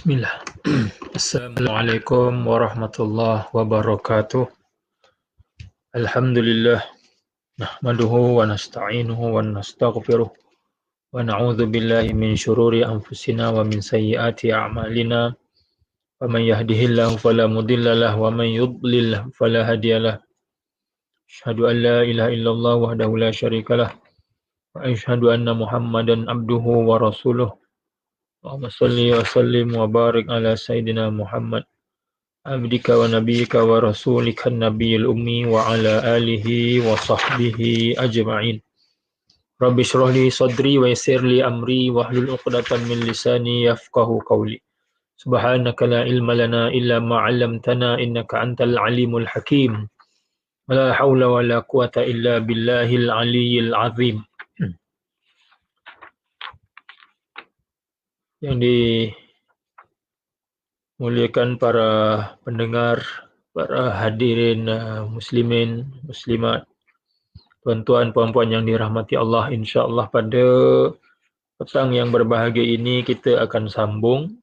Bismillah. Assalamualaikum warahmatullahi wabarakatuh. Alhamdulillah. Nahmaduhu wa nasta'inuhu wa nastaghfiruh. Wa na'udzu billahi min syururi anfusina wa min sayyiati a'malina. Wa man yahdihillahu fala mudilla lahu wa man yudlil fala hadiyalah. Asyhadu an la ilaha illallah wahdahu la syarikalah. Wa asyhadu anna Muhammadan abduhu wa rasuluh. Allahumma shalli wa sallim wa barik ala sayyidina Muhammad abdika wa nabiyyika wa rasulika nabiyil ummi wa ala alihi wa sahbihi ajma'in. Rabbi shrah li sadri wa yassir li amri wa hlul 'uqdatam min lisani yafqahu qawli. Subhanaka la ilma lana illa ma 'allamtana innaka antal alimul hakim. La haula wa la quwata illa billahil aliyyil azim. Yang dimuliakan para pendengar, para hadirin muslimin, muslimat, tuan-tuan, puan-puan yang dirahmati Allah, insya-Allah pada petang yang berbahagia ini kita akan sambung.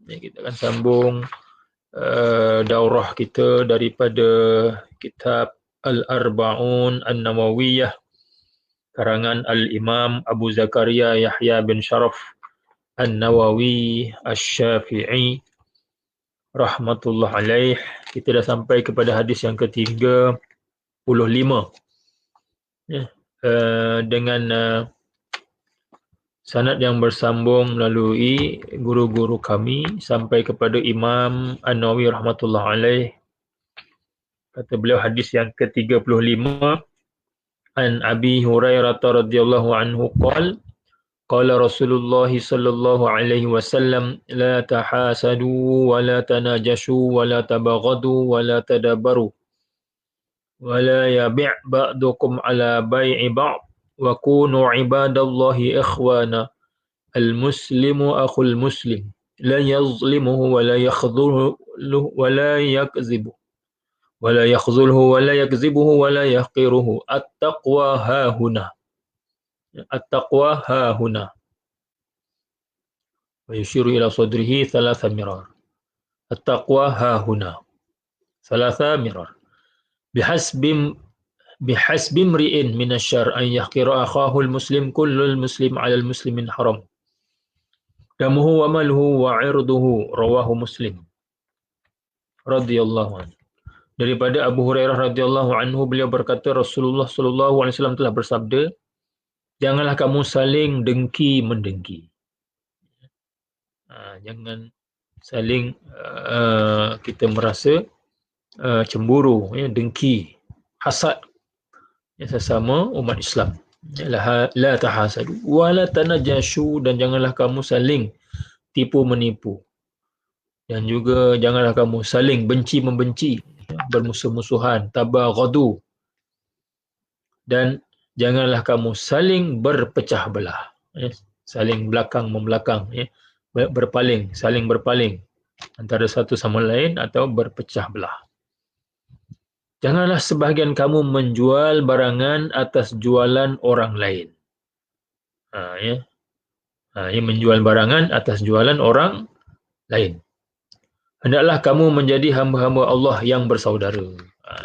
Kita akan sambung daurah kita daripada kitab Al-Arba'un An-Nawawiyah karangan Al-Imam Abu Zakaria Yahya bin Sharaf An-Nawawi Asy-Syafi'i rahmatullah alaih. Kita dah sampai kepada hadis yang ke-35 dengan sanad yang bersambung melalui guru-guru kami sampai kepada Imam An-Nawawi rahmatullah alaih. Kata beliau hadis yang ke-35, an Abi Hurairah radhiyallahu anhu qala qala Rasulullah sallallahu alaihi wasallam la tahasadu wa la tanajashu wa la tabaghadu wa la tadabaru wa la yabi' ba'dukum ala bai'i ba'd wa kunu ibadallahi ikhwana al-muslimu akhul muslim la yazlimuhu wa la yakhdhuluhu wa la yakzibuhu wa la yakhzulhu wa la yakzibuhu wa la yahqiruhu at-taqwa hahuna. At-taqwa hahuna. Wa yushiru ila sadrihi thalatha mirar. At-taqwa hahuna. Thalatha mirar. Bihasbi imri'in minasyarr an yahqira akhahu al-muslim kullu al-muslim 'ala al-muslimin haram. Damuhu wa maluhu wa 'irduhu, rawahu Muslim. Radhiyallahu anhu. Daripada Abu Hurairah radhiyallahu anhu, beliau berkata Rasulullah sallallahu alaihi wasallam telah bersabda, janganlah kamu saling dengki mendengki. Jangan saling kita merasa cemburu, dengki, hasad sesama umat Islam. La tahasadu wa la tanajashu, dan janganlah kamu saling tipu menipu. Dan juga janganlah kamu saling benci membenci, bermusuh-musuhan, tabaghadu. Dan janganlah kamu saling berpecah belah, saling belakang membelakang, berpaling, saling berpaling antara satu sama lain atau berpecah belah. Janganlah sebahagian kamu menjual barangan atas jualan orang lain. Menjual barangan atas jualan orang lain. Hendaklah kamu menjadi hamba-hamba Allah yang bersaudara.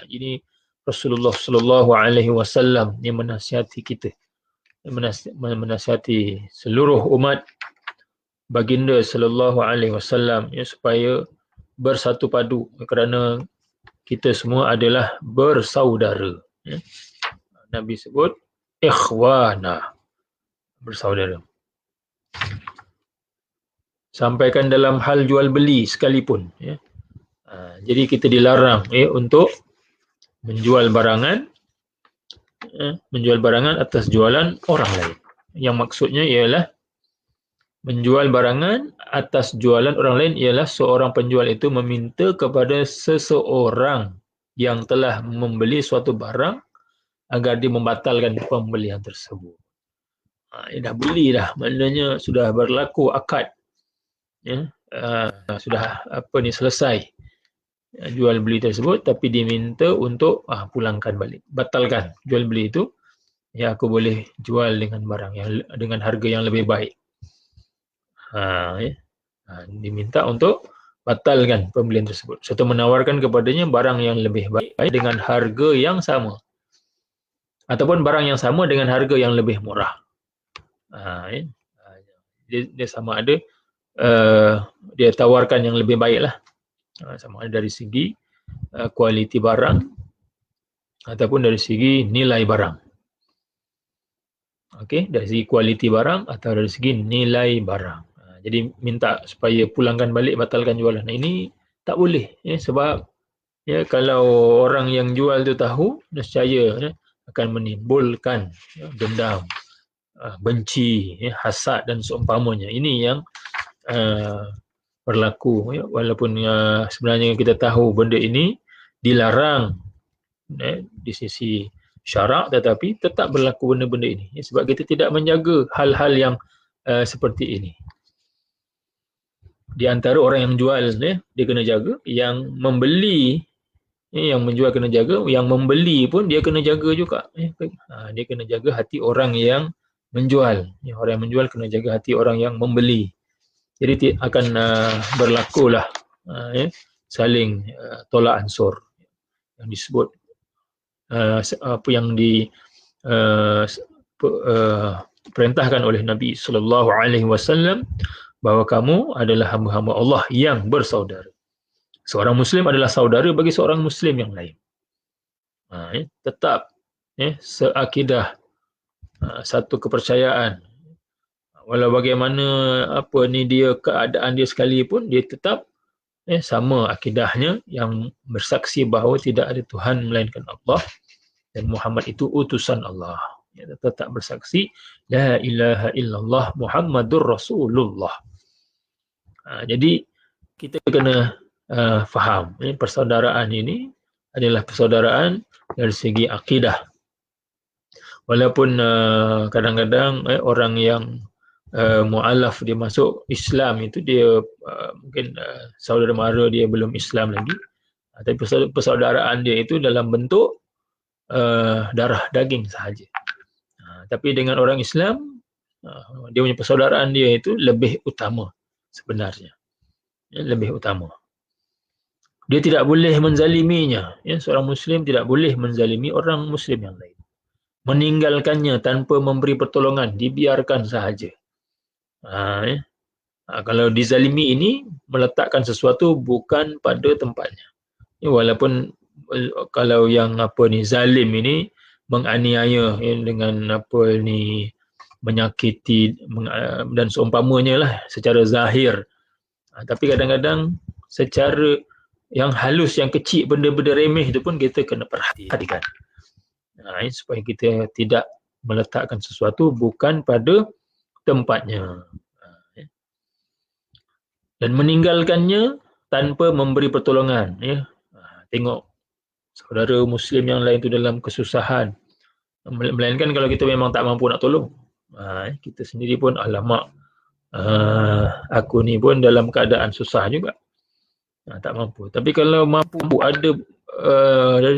Ini Rasulullah sallallahu alaihi wasallam yang menasihati kita, menasihati seluruh umat baginda sallallahu alaihi wasallam supaya bersatu padu, kerana kita semua adalah bersaudara. Nabi sebut ikhwana, bersaudara. Sampaikan dalam hal jual beli sekalipun. Jadi kita dilarang untuk menjual barangan atas jualan orang lain. Yang maksudnya ialah menjual barangan atas jualan orang lain ialah seorang penjual itu meminta kepada seseorang yang telah membeli suatu barang agar dia membatalkan pembelian tersebut. Dah beli dah, maknanya sudah berlaku akad. Sudah selesai jual beli tersebut, tapi diminta untuk pulangkan balik, batalkan jual beli itu. Aku boleh jual dengan barang yang dengan harga yang lebih baik. Diminta untuk batalkan pembelian tersebut serta menawarkan kepadanya barang yang lebih baik dengan harga yang sama ataupun barang yang sama dengan harga yang lebih murah. Dia sama ada dia tawarkan yang lebih baik lah, sama ada dari segi kualiti barang ataupun dari segi nilai barang. Okey, dari segi kualiti barang atau dari segi nilai barang. Jadi minta supaya pulangkan balik, batalkan jualan. Ini tak boleh, sebab kalau orang yang jual tu tahu, nescaya akan menimbulkan dendam, benci, hasad dan seumpamanya. Ini yang berlaku, walaupun sebenarnya kita tahu benda ini dilarang di sisi syarak, tetapi tetap berlaku benda-benda ini sebab kita tidak menjaga hal-hal yang seperti ini. Di antara orang yang jual dia kena jaga, yang membeli yang menjual kena jaga, yang membeli pun dia kena jaga juga. Dia kena jaga hati orang yang menjual. Orang yang menjual kena jaga hati orang yang membeli. Jadi akan berlakulah saling tolak ansur yang disebut apa yang perintahkan oleh Nabi SAW bahawa kamu adalah hamba-hamba Allah yang bersaudara. Seorang Muslim adalah saudara bagi seorang Muslim yang lain. Tetap seakidah, satu kepercayaan. Walau bagaimana dia keadaan dia sekalipun, dia tetap sama akidahnya yang bersaksi bahawa tidak ada Tuhan melainkan Allah dan Muhammad itu utusan Allah. Tetap bersaksi la ilaha illallah Muhammadur Rasulullah. Jadi kita kena faham persaudaraan ini adalah persaudaraan dari segi akidah. Walaupun kadang-kadang orang yang mu'alaf dia masuk Islam itu dia mungkin saudara mara dia belum Islam lagi, tapi persaudaraan dia itu dalam bentuk darah daging sahaja. Tapi dengan orang Islam dia punya persaudaraan dia itu lebih utama sebenarnya, lebih utama. Dia tidak boleh menzaliminya. Seorang Muslim tidak boleh menzalimi orang Muslim yang lain. Meninggalkannya tanpa memberi pertolongan, dibiarkan sahaja. Kalau dizalimi ini meletakkan sesuatu bukan pada tempatnya. Walaupun kalau yang zalim ini menganiaya dengan menyakiti dan seumpamanya lah secara zahir. Tapi kadang-kadang secara yang halus, yang kecil, benda-benda remeh itu pun kita kena perhatikan. Supaya kita tidak meletakkan sesuatu bukan pada tempatnya. Dan meninggalkannya tanpa memberi pertolongan. Tengok saudara Muslim yang lain itu dalam kesusahan. Melainkan kalau kita memang tak mampu nak tolong. Kita sendiri pun alamak, aku ni pun dalam keadaan susah juga. Tak mampu. Tapi kalau mampu ada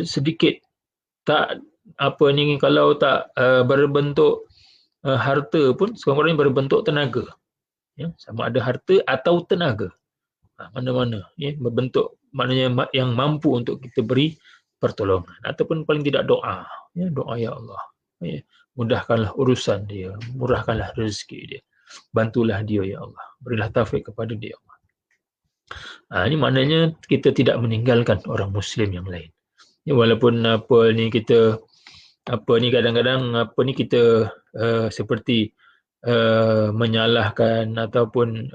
sedikit, tak kalau tak berbentuk harta pun, sekurang-kurangnya berbentuk tenaga. Sama ada harta atau tenaga. Mana-mana berbentuk, maknanya yang mampu untuk kita beri pertolongan ataupun paling tidak doa. Doa, ya Allah, mudahkanlah urusan dia, murahkanlah rezeki dia, bantulah dia ya Allah, berilah taufik kepada dia Allah. Ini maknanya kita tidak meninggalkan orang Muslim yang lain. Walaupun kita kadang-kadang kita seperti menyalahkan ataupun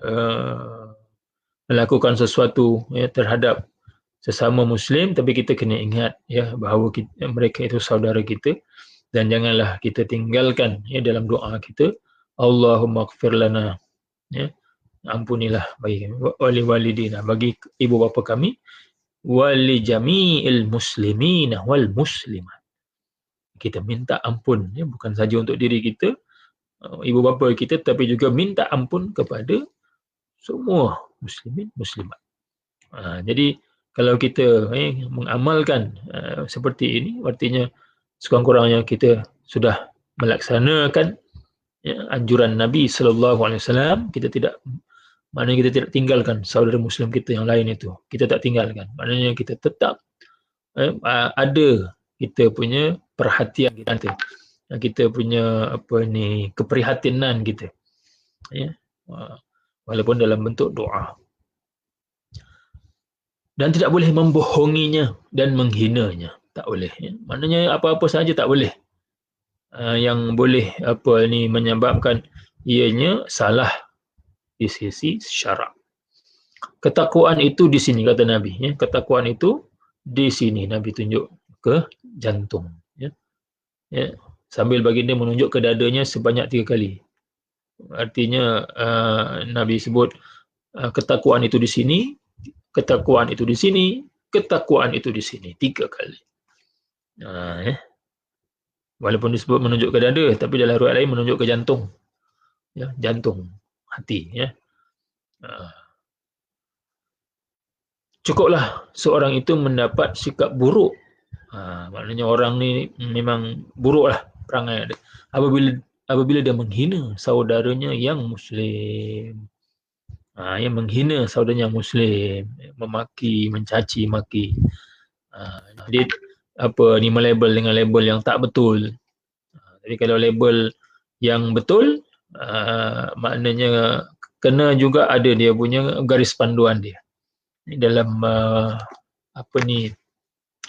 melakukan sesuatu terhadap sesama Muslim, tapi kita kena ingat bahawa mereka itu saudara kita, dan janganlah kita tinggalkan dalam doa kita, Allahumma ighfir lana, ampunilah bagi wali walidina, bagi ibu bapa kami, wali jami'il muslimina wal muslimat. Kita minta ampun, bukan saja untuk diri kita, ibu bapa kita, tapi juga minta ampun kepada semua muslimin muslimat. Jadi kalau kita mengamalkan seperti ini, artinya sekurang-kurangnya kita sudah melaksanakan anjuran Nabi SAW. Kita tidak Maknanya kita tidak tinggalkan saudara Muslim kita yang lain itu. Kita tak tinggalkan. Maknanya kita tetap ada kita punya perhatian kita. Kita punya keprihatinan kita. Ya. Walaupun dalam bentuk doa. Dan tidak boleh membohonginya dan menghinanya. Tak boleh. Ya. Maknanya apa-apa saja tak boleh. Yang boleh menyebabkan ianya salah di sisi syarak. Ketakwaan itu di sini kata Nabi. Ya. Ketakwaan itu di sini Nabi tunjuk ke jantung. Ya. Ya. Sambil baginda menunjuk ke dadanya sebanyak 3 kali. Artinya Nabi sebut ketakwaan itu di sini, ketakwaan itu di sini, ketakwaan itu di sini 3 kali. Walaupun disebut menunjuk ke dada, tapi dalam riwayat lain menunjuk ke jantung. Ya, jantung, hati. Ya. Cukuplah seorang itu mendapat sikap buruk. Maknanya orang ni memang buruklah perangai dia. Apabila dia menghina saudaranya yang Muslim. Yang menghina saudaranya yang Muslim, memaki, mencaci maki. Dia melabel dengan label yang tak betul. Tapi kalau label yang betul, maknanya kena juga ada dia punya garis panduan dia. Dalam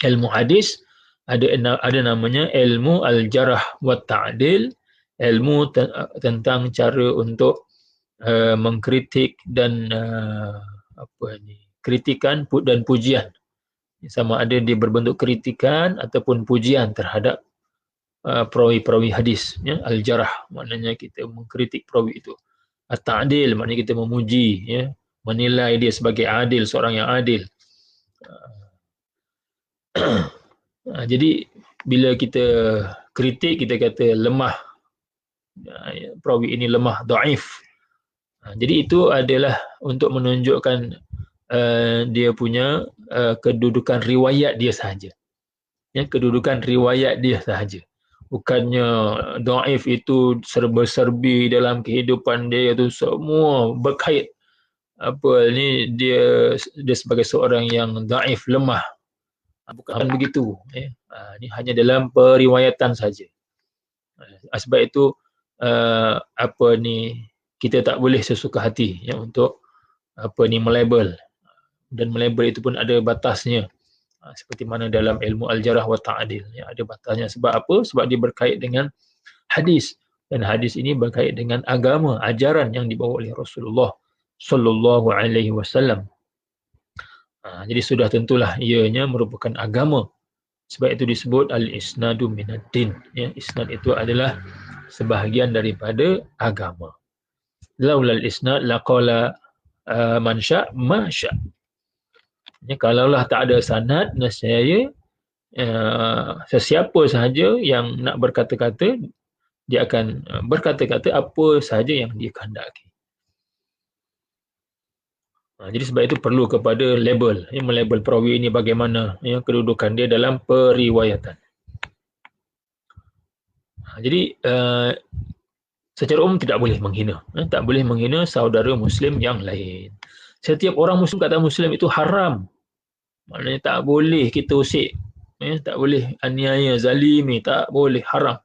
ilmu hadis ada namanya ilmu al-jarh wa ta'dil, ilmu tentang cara untuk mengkritik dan kritikan dan pujian. Sama ada dia berbentuk kritikan ataupun pujian terhadap perawi-perawi hadis. Ya. Al-jarh maknanya kita mengkritik perawi itu. At-ta'dil maknanya kita memuji, ya, menilai dia sebagai adil, seorang yang adil. Jadi bila kita kritik, kita kata lemah, perawi ini lemah, dhaif. Jadi itu adalah untuk menunjukkan dia punya kedudukan riwayat dia sahaja. Ya, kedudukan riwayat dia sahaja. Bukannya dhaif itu serba-serbi dalam kehidupan dia itu semua berkait dia sebagai seorang yang dhaif, lemah. Bukan begitu. Ini hanya dalam periwayatan saja. Sebab itu kita tak boleh sesuka hati, ya, untuk melabel, dan melabel itu pun ada batasnya. Seperti mana dalam ilmu al-jarh wa ta'dil, ya, ada batasnya. Sebab apa? Sebab dia berkait dengan hadis, dan hadis ini berkait dengan agama, ajaran yang dibawa oleh Rasulullah sallallahu alaihi wasallam. Jadi sudah tentulah ianya merupakan agama. Sebab itu disebut al-isnadu minad-din. Ya, isnad itu adalah sebahagian daripada agama. Laulal isnad laqala man sya' ma sya'. Ya, kalaulah tak ada sanad, nescaya sesiapa sahaja yang nak berkata-kata, dia akan berkata-kata apa sahaja yang dia kehendaki. Jadi sebab itu perlu kepada label, ya, melabel perawi ini bagaimana, ya, kedudukan dia dalam periwayatan. Jadi secara umum tidak boleh menghina, tak boleh menghina saudara Muslim yang lain. Setiap orang Muslim kata Muslim itu haram. Maknanya tak boleh kita usik, ya, tak boleh aniaya, zalimi, tak boleh, haram.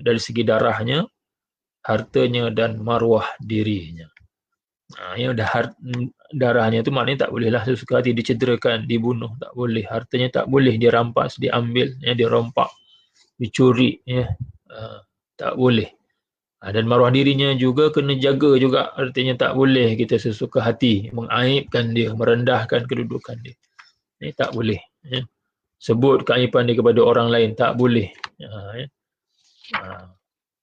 Dari segi darahnya, hartanya dan maruah dirinya. Darahnya itu maknanya tak bolehlah sesuka hati dicederakan, dibunuh, tak boleh. Hartanya tak boleh dirampas, diambil, ya, dirompak, dicuri, ya, tak boleh. Dan maruah dirinya juga kena jaga juga, artinya tak boleh kita sesuka hati mengaibkan dia, merendahkan kedudukan dia. Ini tak boleh. Ya. Sebut keaiban dia kepada orang lain, tak boleh. Ya.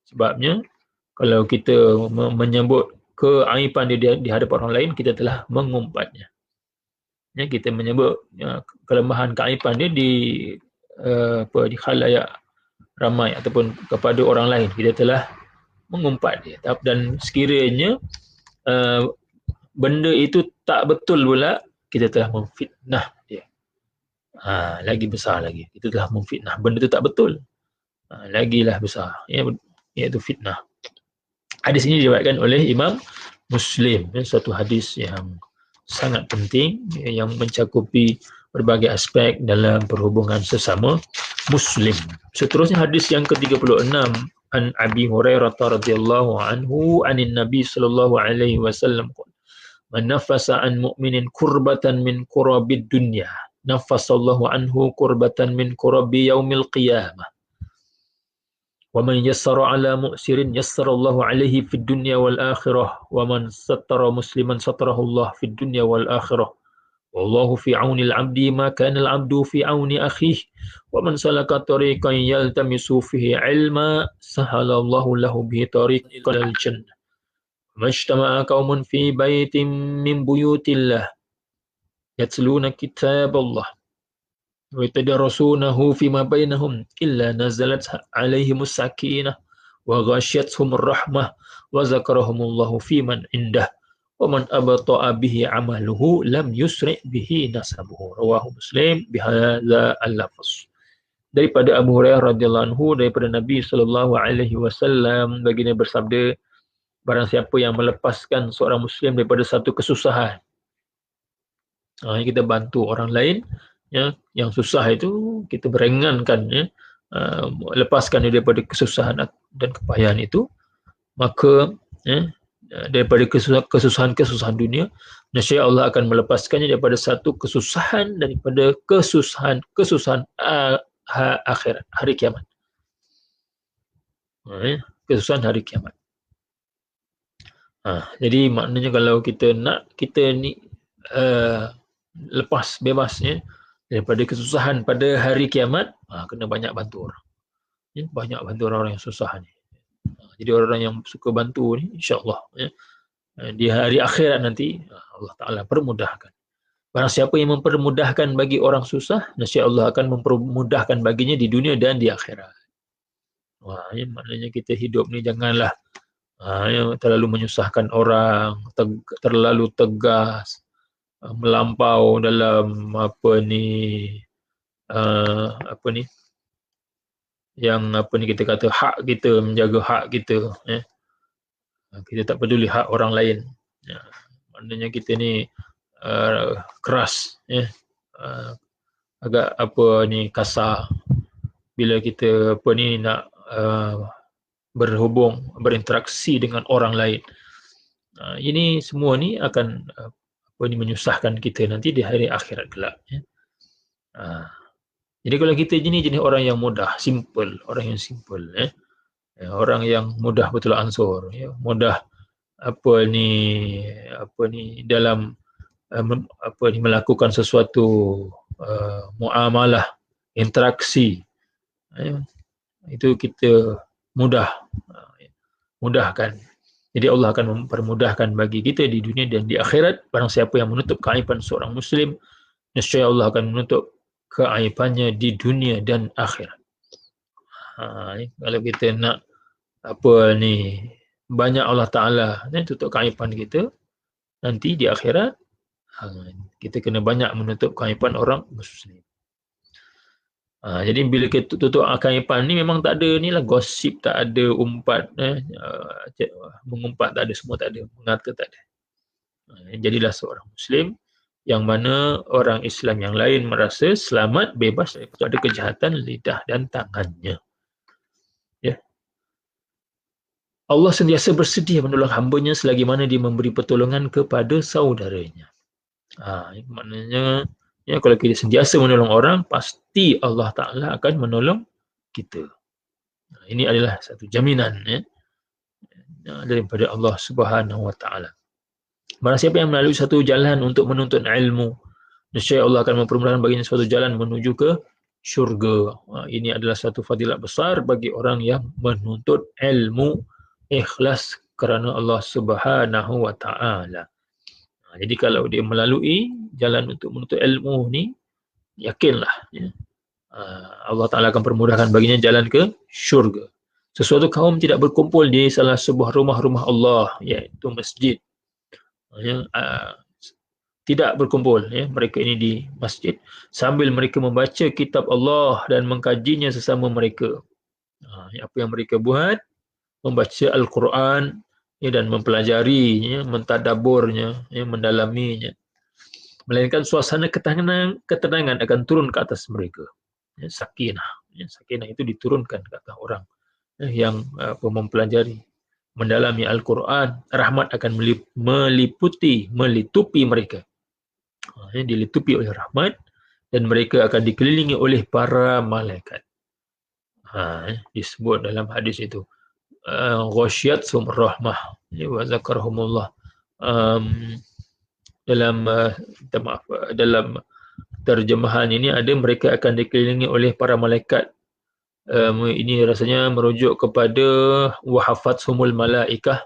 Sebabnya kalau kita menyebut keaiban dia di hadapan orang lain, kita telah mengumbatnya. Ya, kita menyebut, ya, kelemahan keaiban dia di khalayak ramai ataupun kepada orang lain, kita telah mengumpat dia. Dan sekiranya benda itu tak betul pula, kita telah memfitnah dia. Lagi besar lagi, kita telah memfitnah. Benda itu tak betul, lagilah besar, ya, iaitu fitnah. Hadis ini diriwayatkan oleh Imam Muslim. Satu hadis yang sangat penting yang mencakupi berbagai aspek dalam perhubungan sesama Muslim. Seterusnya hadis yang ke-36 an Abi Hurairah radhiyallahu anhu anin Nabi sallallahu alaihi wasallam qala man nafasa an mu'minin kurbatan min kurabid dunya nafasallahu anhu kurbatan min kurabi yaumil qiyamah wa man yassara ala mu'sirin yassarallahu alaihi fid dunya wal akhirah wa man sattara musliman sattarahu Allah fid dunya wal akhirah wallahu fi auni al-'abdi ma kana al-'abdu fi auni akhihi wa man salaka tariqan yaltamisu fihi 'ilma sahalallahu lahu bihi tariqal jannah majtama'a qaumun fi baitin min buyutillah yatluna kitaballah wa yatadarasunahu fima bainahum illa nazalat 'alaihimus sakinah wa ghasyiyatuhumur rahmah wa zakarahumullahu fiman indah wa man abta'a bihi 'amaluhu lam yusri' bihi nasabuhu rawahu Muslim bihadza al-lafz. Daripada Abu Hurairah radhiyallahu anhu daripada Nabi sallallahu alaihi wasallam baginda bersabda barang siapa yang melepaskan seorang muslim daripada satu kesusahan kita bantu orang lain yang susah itu kita meringankan lepaskan dia daripada kesusahan dan kepayahan itu maka daripada kesusahan dunia nescaya Allah akan melepaskannya daripada satu kesusahan daripada kesusahan akhirat hari kiamat kesusahan hari kiamat. Jadi maknanya kalau kita nak kita ni lepas bebasnya daripada kesusahan pada hari kiamat, kena banyak bantu orang. Banyak bantu orang yang susah ni. Jadi orang yang suka bantu ni insya-Allah di hari akhirat nanti Allah Taala permudahkan. Barang siapa yang mempermudahkan bagi orang susah, nescaya Allah akan mempermudahkan baginya di dunia dan di akhirat. Maknanya kita hidup ni janganlah terlalu menyusahkan orang, terlalu tegas, melampau dalam yang kita kata hak kita, menjaga hak kita kita tak peduli hak orang lain maknanya kita ni keras agak kasar bila kita nak berinteraksi dengan orang lain. Ini semua ni akan menyusahkan kita nanti di hari akhirat kelak. Jadi kalau kita jenis orang yang mudah, simple, orang yang simple, orang yang mudah betul ansur, mudah dalam melakukan sesuatu muamalah, interaksi, itu kita mudahkan. Jadi Allah akan mempermudahkan bagi kita di dunia dan di akhirat. Barang siapa yang menutup keaiban seorang muslim, nescaya Allah akan menutup keaibannya di dunia dan akhirat. Kalau kita nak banyak Allah Ta'ala tutup keaiban kita, nanti di akhirat kita kena banyak menutup keaiban orang muslim. Jadi bila kita tutup keaiban ni memang tak ada ni lah gosip, tak ada umpat, mengumpat tak ada, semua tak ada, mengata tak ada. Jadilah seorang muslim yang mana orang Islam yang lain merasa selamat, bebas daripada kejahatan lidah dan tangannya. Allah sentiasa bersedia menolong hamba-Nya selagi mana dia memberi pertolongan kepada saudaranya. Maknanya kalau kita sentiasa menolong orang, pasti Allah Ta'ala akan menolong kita. Ini adalah satu jaminan daripada Allah Subhanahu Wa Ta'ala. Barang siapa yang melalui satu jalan untuk menuntut ilmu, nescaya Allah akan mempermudahkan baginya suatu jalan menuju ke syurga. Ini adalah satu fadilat besar bagi orang yang menuntut ilmu ikhlas kerana Allah Subhanahu Wa Ta'ala. Jadi kalau dia melalui jalan untuk menuntut ilmu ni, yakinlah Allah Ta'ala akan permudahkan baginya jalan ke syurga. Sesuatu kaum tidak berkumpul di salah sebuah rumah-rumah Allah, iaitu masjid. Tidak berkumpul mereka ini di masjid sambil mereka membaca kitab Allah dan mengkajinya sesama mereka. Apa yang mereka buat? Membaca Al-Quran dan mempelajarinya, mentadaburnya, mendalaminya, melainkan suasana ketenangan akan turun ke atas mereka. Sakinah, sakinah itu diturunkan ke atas orang yang mempelajari, mendalami Al-Quran. Rahmat akan melitupi mereka, dilitupi oleh rahmat, dan mereka akan dikelilingi oleh para malaikat. Disebut dalam hadis itu ghasyyathum rahmah wa zakarahumullah. Dalam terjemahan ini ada mereka akan dikelilingi oleh para malaikat. Ini rasanya merujuk kepada wahafathumul malaikah,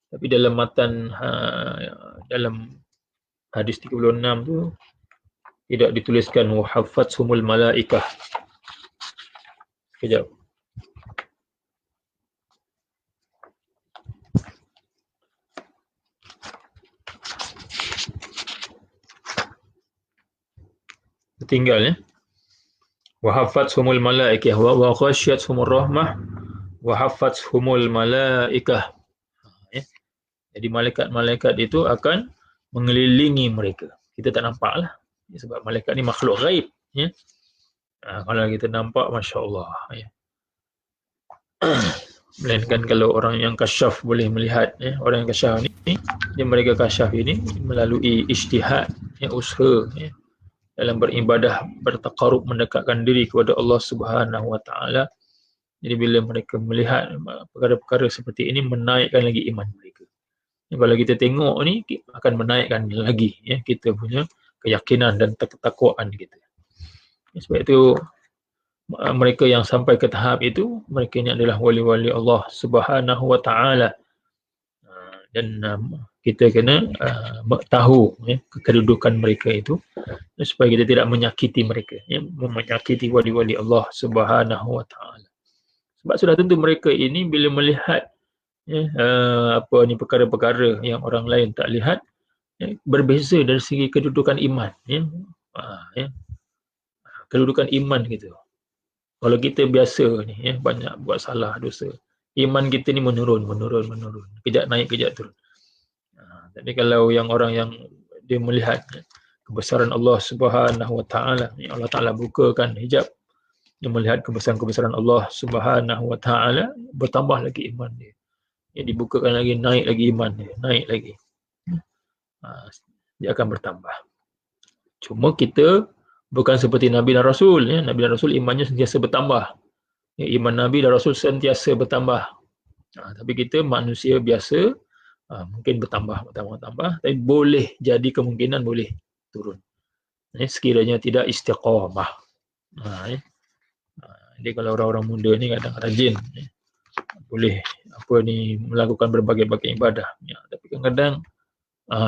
tapi dalam matan dalam hadis 36 tu tidak dituliskan wahafathumul malaikah. Sekejap. Tinggal ya. Wahafathumul malaikah wa ghasyyathumur rahmah wa hafathumul malaikah. Jadi malaikat-malaikat itu akan mengelilingi mereka. Kita tak nampak lah. Sebab malaikat ni makhluk ghaib. Ya. Kalau kita nampak, Masya Allah. Ya. Melainkan kalau orang yang kasyaf boleh melihat. Ya. Orang yang kasyaf ni, mereka kasyaf ini melalui ijtihad, usaha. Ya. Dalam beribadah, bertaqarrub, mendekatkan diri kepada Allah Subhanahu Wa Taala. Jadi bila mereka melihat perkara-perkara seperti ini, menaikkan lagi iman mereka. Kalau kita tengok ni, akan menaikkan lagi kita punya keyakinan dan ketakwaan kita. Sebab itu mereka yang sampai ke tahap itu, mereka ini adalah wali-wali Allah Subhanahu Wa Taala. Dan kita kena tahu kedudukan mereka itu, supaya kita tidak menyakiti mereka, menyakiti wali-wali Allah Subhanahu Wa Taala. Sebab sudah tentu mereka ini bila melihat perkara-perkara yang orang lain tak lihat, berbeza dari segi kedudukan iman. Kedudukan iman kita. Kalau kita biasa ni banyak buat salah, dosa, iman kita ni menurun. Kejap naik, kejap turun. Tapi kalau yang orang yang dia melihat kebesaran Allah Subhanahu Wa Taala, Allah Taala bukakan hijab, dia melihat kebesaran Allah Subhanahu Wa Taala, bertambah lagi iman dia. Dibukakan lagi, naik lagi iman dia, naik lagi. Dia akan bertambah. Cuma kita bukan seperti Nabi dan Rasul. Nabi dan Rasul imannya sentiasa bertambah. Iman Nabi dan Rasul sentiasa bertambah. Tapi kita manusia biasa, mungkin bertambah. Tapi boleh jadi kemungkinan boleh turun. Sekiranya tidak istiqamah. Jadi kalau orang-orang muda ni kadang rajin, boleh melakukan berbagai-bagai ibadah. Tapi kadang-kadang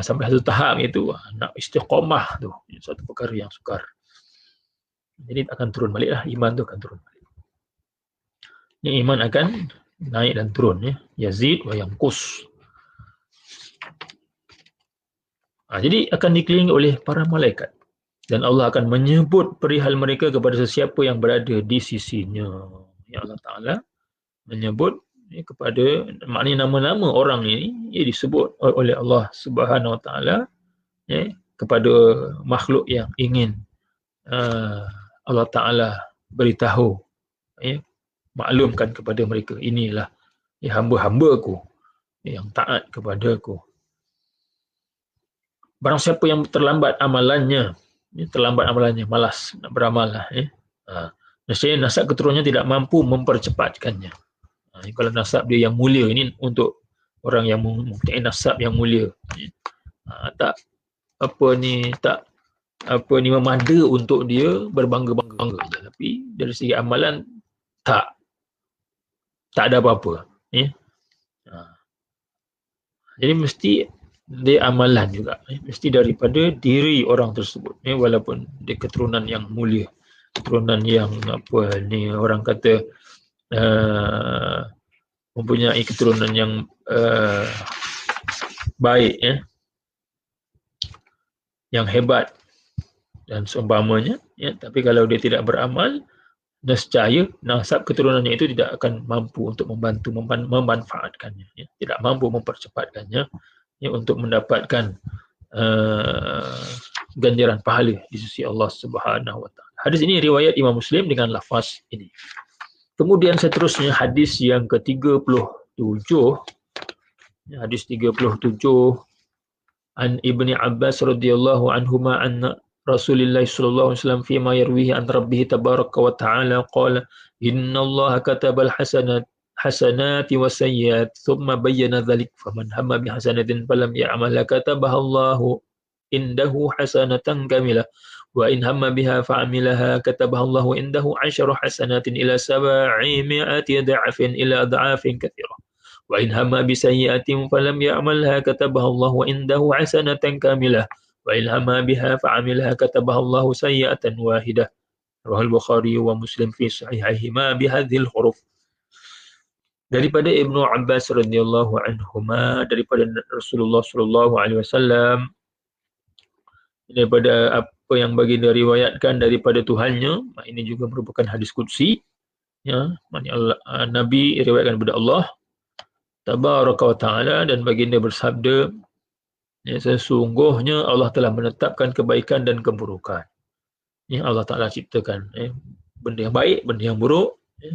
sampai satu tahap itu nak istiqamah tu satu perkara yang sukar. Jadi akan turun balik lah, iman tu akan turun balik. Iman akan naik dan turun, yazid wa yanqus. Jadi akan dikelilingi oleh para malaikat, dan Allah akan menyebut perihal mereka kepada sesiapa yang berada di sisinya. Allah Ta'ala menyebut kepada, maknanya nama-nama orang ini disebut oleh Allah Subhanahu Wa Taala kepada makhluk yang ingin Allah Ta'ala beritahu, maklumkan kepada mereka, inilah hamba-hambaku yang taat kepadaku. Barang siapa yang terlambat amalannya, malas nak beramal lah, nescaya nasab keturunannya tidak mampu mempercepatkannya. Kalau nasab dia yang mulia, ini untuk orang yang mempunyai nasab yang mulia, tak memada untuk dia berbangga-bangga je. Tapi dari segi amalan tak ada apa-apa. Jadi mesti dia amalan juga, mesti daripada diri orang tersebut, walaupun dia keturunan yang mulia, keturunan yang orang kata mempunyai keturunan yang baik, yang hebat dan seumpamanya, tapi kalau dia tidak beramal, nescaya nasab keturunannya itu tidak akan mampu untuk membantu memanfaatkannya, ya. Tidak mampu mempercepatkannya, ya, untuk mendapatkan ganjaran pahala di sisi Allah Subhanahu wa taala. Hadis ini riwayat Imam Muslim dengan lafaz ini. Kemudian seterusnya hadis yang ke-37, hadis 37, an Ibni Abbas radhiyallahu anhuma anna Rasulullah sallallahu alaihi wasallam fi ma yarwihi an rabbih tabaraka wa ta'ala qala innallaha katabal hasanati wa sayyiat thumma bayyana dhalik faman hamma bi hasanatin falam ya'malha katabaha Allahu indahu hasanatan kamilah wa in hamma biha fa'amilaha katabaha Allahu indahu 'asharu hasanatin ila 700 dha'fin ila dha'afin katsirah wa in hamma bi sayyi'atin falam ya'malha katabaha Allahu indahu hasanatan kamilah wa in hamma biha fa'amilaha katabaha Allahu sayyi'atan wahidah. Rawahul Bukhari wa Muslim fi sahihihima bi hadhil huruf. Daripada Ibnu Abbas radhiyallahu anhuma, daripada Rasulullah sallallahu alaihi wasallam, daripada apa yang baginda riwayatkan daripada Tuhannya, ini juga merupakan hadis qudsi, ya, Nabi riwayatkan daripada Allah tabaraka wa taala, dan baginda bersabda, ya, sesungguhnya Allah telah menetapkan kebaikan dan keburukan. Ya, Allah Taala ciptakan benda yang baik, benda yang buruk, ya.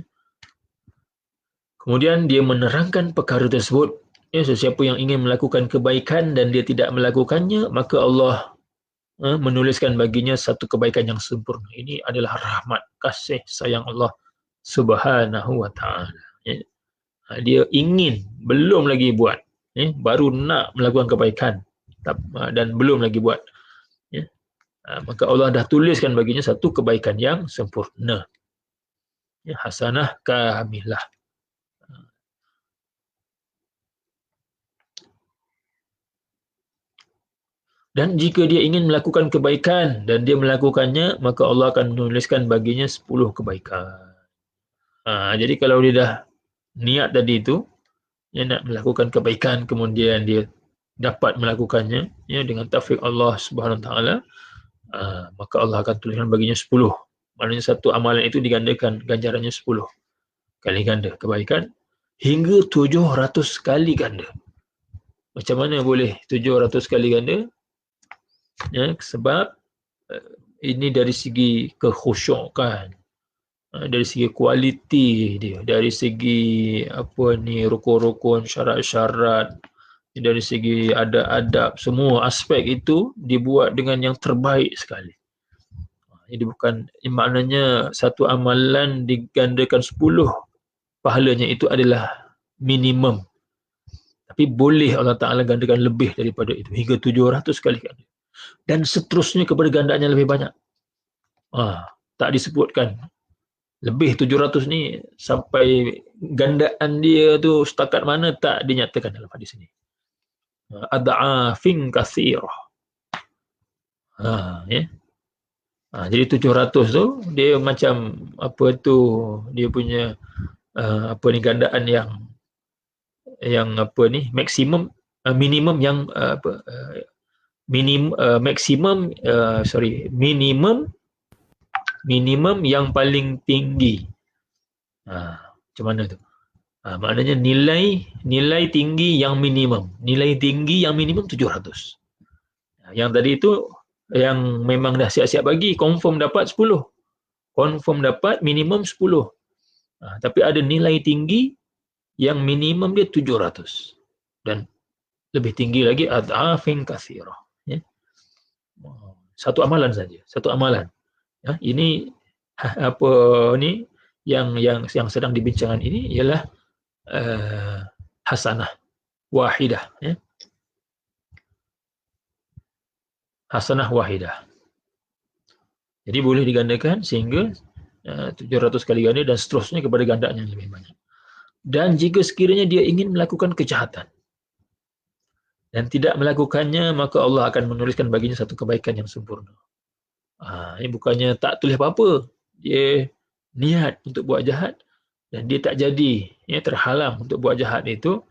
Kemudian dia menerangkan perkara tersebut, ya, sesiapa yang ingin melakukan kebaikan dan dia tidak melakukannya, maka Allah menuliskan baginya satu kebaikan yang sempurna. Ini adalah rahmat, kasih sayang Allah Subhanahu wa taala, ya. Dia ingin, belum lagi buat, ya, baru nak melakukan kebaikan dan belum lagi buat, ya. Maka Allah dah tuliskan baginya satu kebaikan yang sempurna, ya, hasanah kamilah. Dan jika dia ingin melakukan kebaikan dan dia melakukannya, maka Allah akan menuliskan baginya 10 kebaikan. Jadi kalau dia dah niat tadi itu, dia nak melakukan kebaikan, kemudian dia dapat melakukannya, ya, dengan taufik Allah Subhanahu Wa Taala, maka Allah akan tuliskan baginya 10. Maknanya satu amalan itu digandakan, ganjarannya 10 kali ganda kebaikan hingga 700 kali ganda. Macam mana boleh 700 kali ganda? Ya, sebab ini dari segi kekhusyukan, dari segi kualiti dia, dari segi rukun-rukun, syarat-syarat, dari segi adab, semua aspek itu dibuat dengan yang terbaik sekali. Jadi bukan, maknanya satu amalan digandakan 10, pahalanya itu adalah minimum. Tapi boleh Allah Ta'ala gandakan lebih daripada itu, hingga 700 kali ganda. Dan seterusnya kepada gandaan yang lebih banyak. Tak disebutkan. Lebih 700 ni sampai gandaan dia tu setakat mana tak dinyatakan dalam hadis ini. Ad'afin katsirah. Ya. Jadi 700 tu dia macam dia punya gandaan yang maksimum, minimum yang minimum yang paling tinggi. Macam mana tu? Maknanya nilai tinggi yang minimum. Nilai tinggi yang minimum 700. Yang tadi itu yang memang dah siap-siap bagi, confirm dapat 10. Confirm dapat minimum 10. Tapi ada nilai tinggi yang minimum dia 700. Dan lebih tinggi lagi ad'afin katsirah. Ya. Satu amalan saja, satu amalan. Ya, ini yang sedang dibincangkan ini ialah hasanah wahidah, ya. Hasanah wahidah. Jadi boleh digandakan sehingga 700 kali ganda dan seterusnya kepada gandaan yang lebih banyak. Dan jika sekiranya dia ingin melakukan kejahatan dan tidak melakukannya, maka Allah akan menuliskan baginya satu kebaikan yang sempurna. Ini bukannya tak tulis apa-apa. Dia niat untuk buat jahat dan dia tak jadi, ya, terhalang untuk buat jahat itu,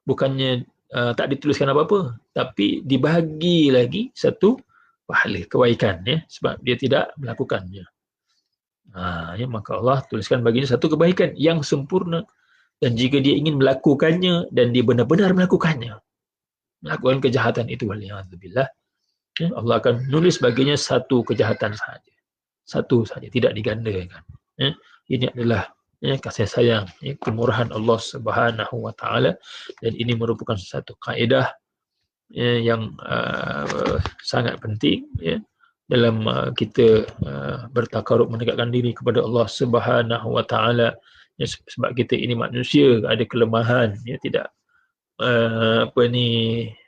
bukannya tak dituliskan apa-apa, tapi dibagi lagi satu pahala kebaikan, ya, sebab dia tidak melakukannya. Ya, maka Allah tuliskan baginya satu kebaikan yang sempurna, dan jika dia ingin melakukannya dan dia benar-benar melakukan kejahatan itu, waliyadzubillah, Allah akan nulis baginya satu kejahatan saja, satu saja, tidak digandakan. Ini adalah kasih sayang, kemurahan Allah Subhanahu wa taala, dan ini merupakan satu kaedah yang sangat penting dalam kita bertakarub menegakkan diri kepada Allah Subhanahu wa taala, sebab kita ini manusia, ada kelemahan, tidak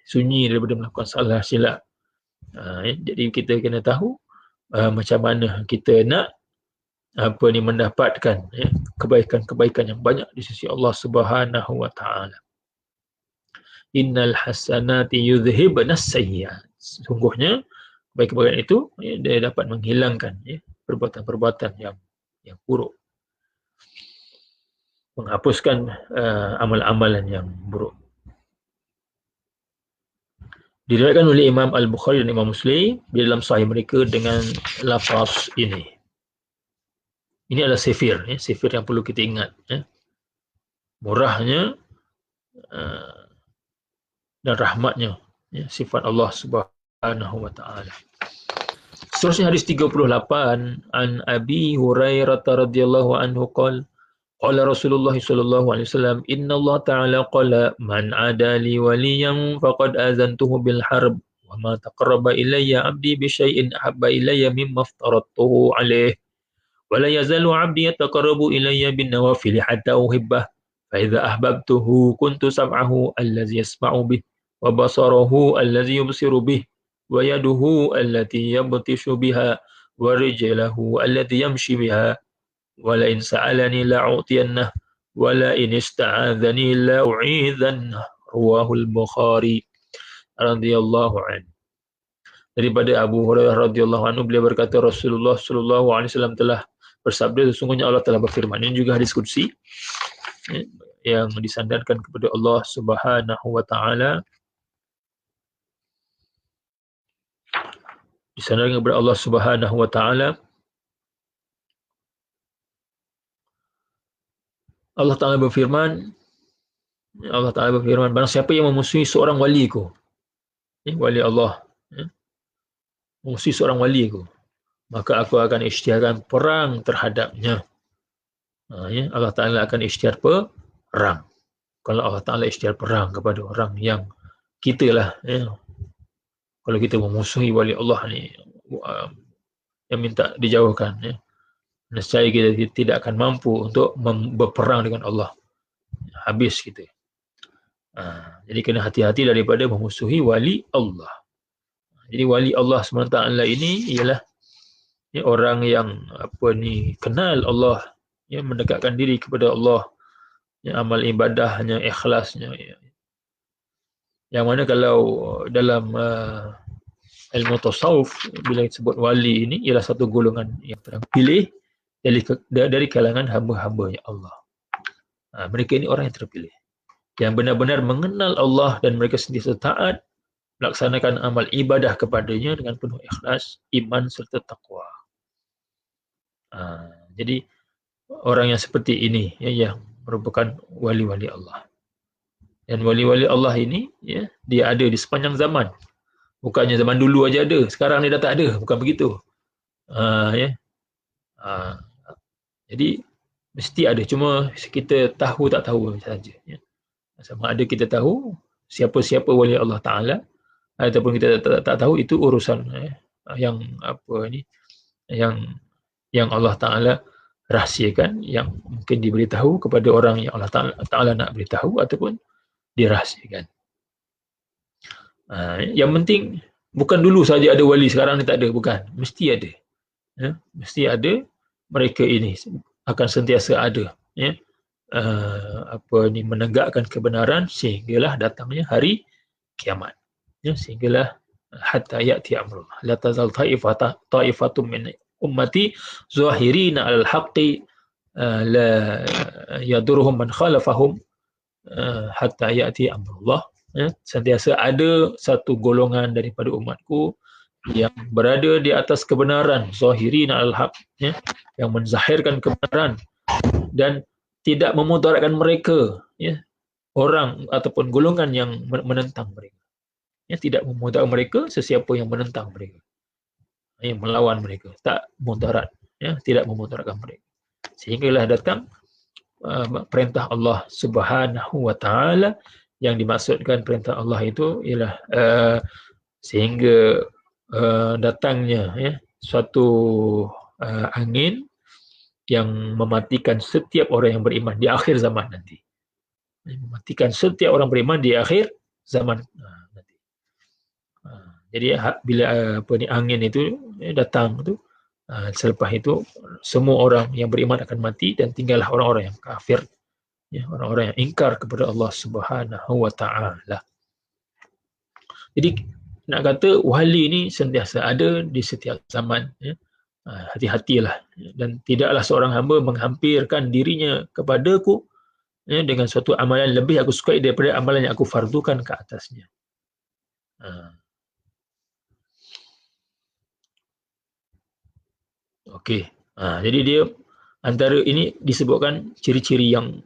sunyi daripada melakukan salah silap. Jadi kita kena tahu macam mana kita nak mendapatkan kebaikan-kebaikan yang banyak di sisi Allah Subhanahu wa taala. Innal hasanati yudhhibnas sayyi'at. Sungguhnya kebaikan itu dia dapat menghilangkan perbuatan-perbuatan yang buruk, menghapuskan amal-amalan yang buruk. Diriwayatkan oleh Imam Al-Bukhari dan Imam Muslim di dalam sahih mereka dengan lafaz ini. Ini adalah sifir, sifir yang perlu kita ingat. Murahnya dan rahmatnya, sifat Allah Subhanahu wa taala. Seterusnya hadis 38, an Abi Hurairah radhiyallahu anhu qala qala Rasulullah sallallahu alaihi wasallam, inna Allah ta'ala qala man adali waliyan faqad azantuhu bil harb wa ma taqarraba ilayya 'abdi bi syai'in ahabba ilayya mimma aftaradtuhu alaihi wa la yazalu 'abdi yataqarrabu ilayya bin nawafil hatta uhibbah fa idza ahbabtuhu kuntu sam'ahu allazi yasma'u bih wa basarahu allazi yubsiru bih wa yaduhu allati yabtishu biha wa rijluhu allati yamshi biha wa la in sa'alani la'utiyannah wa la in ista'adzani la'u'idhannah. Rawahul Bukhari radhiyallahu anhu. Daripada Abu Hurairah radhiyallahu anhu, beliau berkata Rasulullah sallallahu alaihi wasallam telah bersabda, sesungguhnya Allah telah berfirman. Ini juga hadis qudsi yang disandarkan kepada Allah Subhanahu wa taala, disandarkan kepada Allah Subhanahu wa taala. Allah Ta'ala berfirman, barang siapa yang memusuhi seorang waliku, wali Allah, memusuhi seorang waliku, maka aku akan isytiharkan perang terhadapnya. Allah Ta'ala akan isytihar perang. Kalau Allah Ta'ala isytihar perang kepada orang yang kita lah, kalau kita memusuhi wali Allah ni, yang minta dijauhkan, nescaya kita tidak akan mampu untuk berperang dengan Allah. Habis kita. Jadi kena hati-hati daripada memusuhi wali Allah. Jadi wali Allah SWT ini ialah orang yang kenal Allah, mendekatkan diri kepada Allah, amal ibadahnya, ikhlasnya. Yang mana kalau dalam ilmu tasawuf, bila disebut wali ini ialah satu golongan yang terpilih dari kalangan hamba-hambanya Allah. Mereka ini orang yang terpilih, yang benar-benar mengenal Allah dan mereka sentiasa taat melaksanakan amal ibadah kepadanya dengan penuh ikhlas, iman serta takwa. Jadi orang yang seperti ini yang merupakan wali-wali Allah. Dan wali-wali Allah ini dia ada di sepanjang zaman. Bukannya zaman dulu aja ada, sekarang ni dah tak ada, bukan begitu. Jadi mesti ada, cuma kita tahu tak tahu saja. Sama ada kita tahu siapa-siapa wali Allah Ta'ala ataupun kita tak tahu, itu urusan yang yang Allah Ta'ala rahsiakan, yang mungkin diberitahu kepada orang yang Allah Ta'ala nak beritahu ataupun dirahsiakan. Yang penting bukan dulu saja ada wali, sekarang ni tak ada, bukan. Mesti ada. Mesti ada. Mereka ini akan sentiasa ada, menegakkan kebenaran sehinggalah datangnya hari kiamat, sehinggalah hatta ya'ti amrullah la tazal ta'ifatun min ummati zahirina 'alal haqqi la yadurruhum man khalafahum hatta ya'ti amrullah. Sentiasa ada satu golongan daripada umatku yang berada di atas kebenaran, zahirin al-haq, ya, yang menzahirkan kebenaran dan tidak memudaratkan mereka, ya, orang ataupun golongan yang menentang mereka. Ya, tidak memudaratkan mereka sesiapa yang menentang mereka, yang melawan mereka, tak mudarat, ya, tidak memudaratkan mereka. Sehinggalah datang perintah Allah Subhanahu wa taala. Yang dimaksudkan perintah Allah itu ialah sehingga datangnya, ya, suatu angin yang mematikan setiap orang yang beriman di akhir zaman nanti. Mematikan setiap orang beriman di akhir zaman nanti. Jadi bila angin itu datang tu, selepas itu semua orang yang beriman akan mati dan tinggallah orang-orang yang kafir, ya, orang-orang yang ingkar kepada Allah Subhanahu wa taala. Jadi nak kata wali ni sentiasa ada di setiap zaman, ya. Hati-hatilah, dan tidaklah seorang hamba menghampirkan dirinya kepadaku, ya, dengan suatu amalan lebih aku sukai daripada amalan yang aku fardukan ke atasnya. Okey. Jadi dia antara ini disebutkan ciri-ciri yang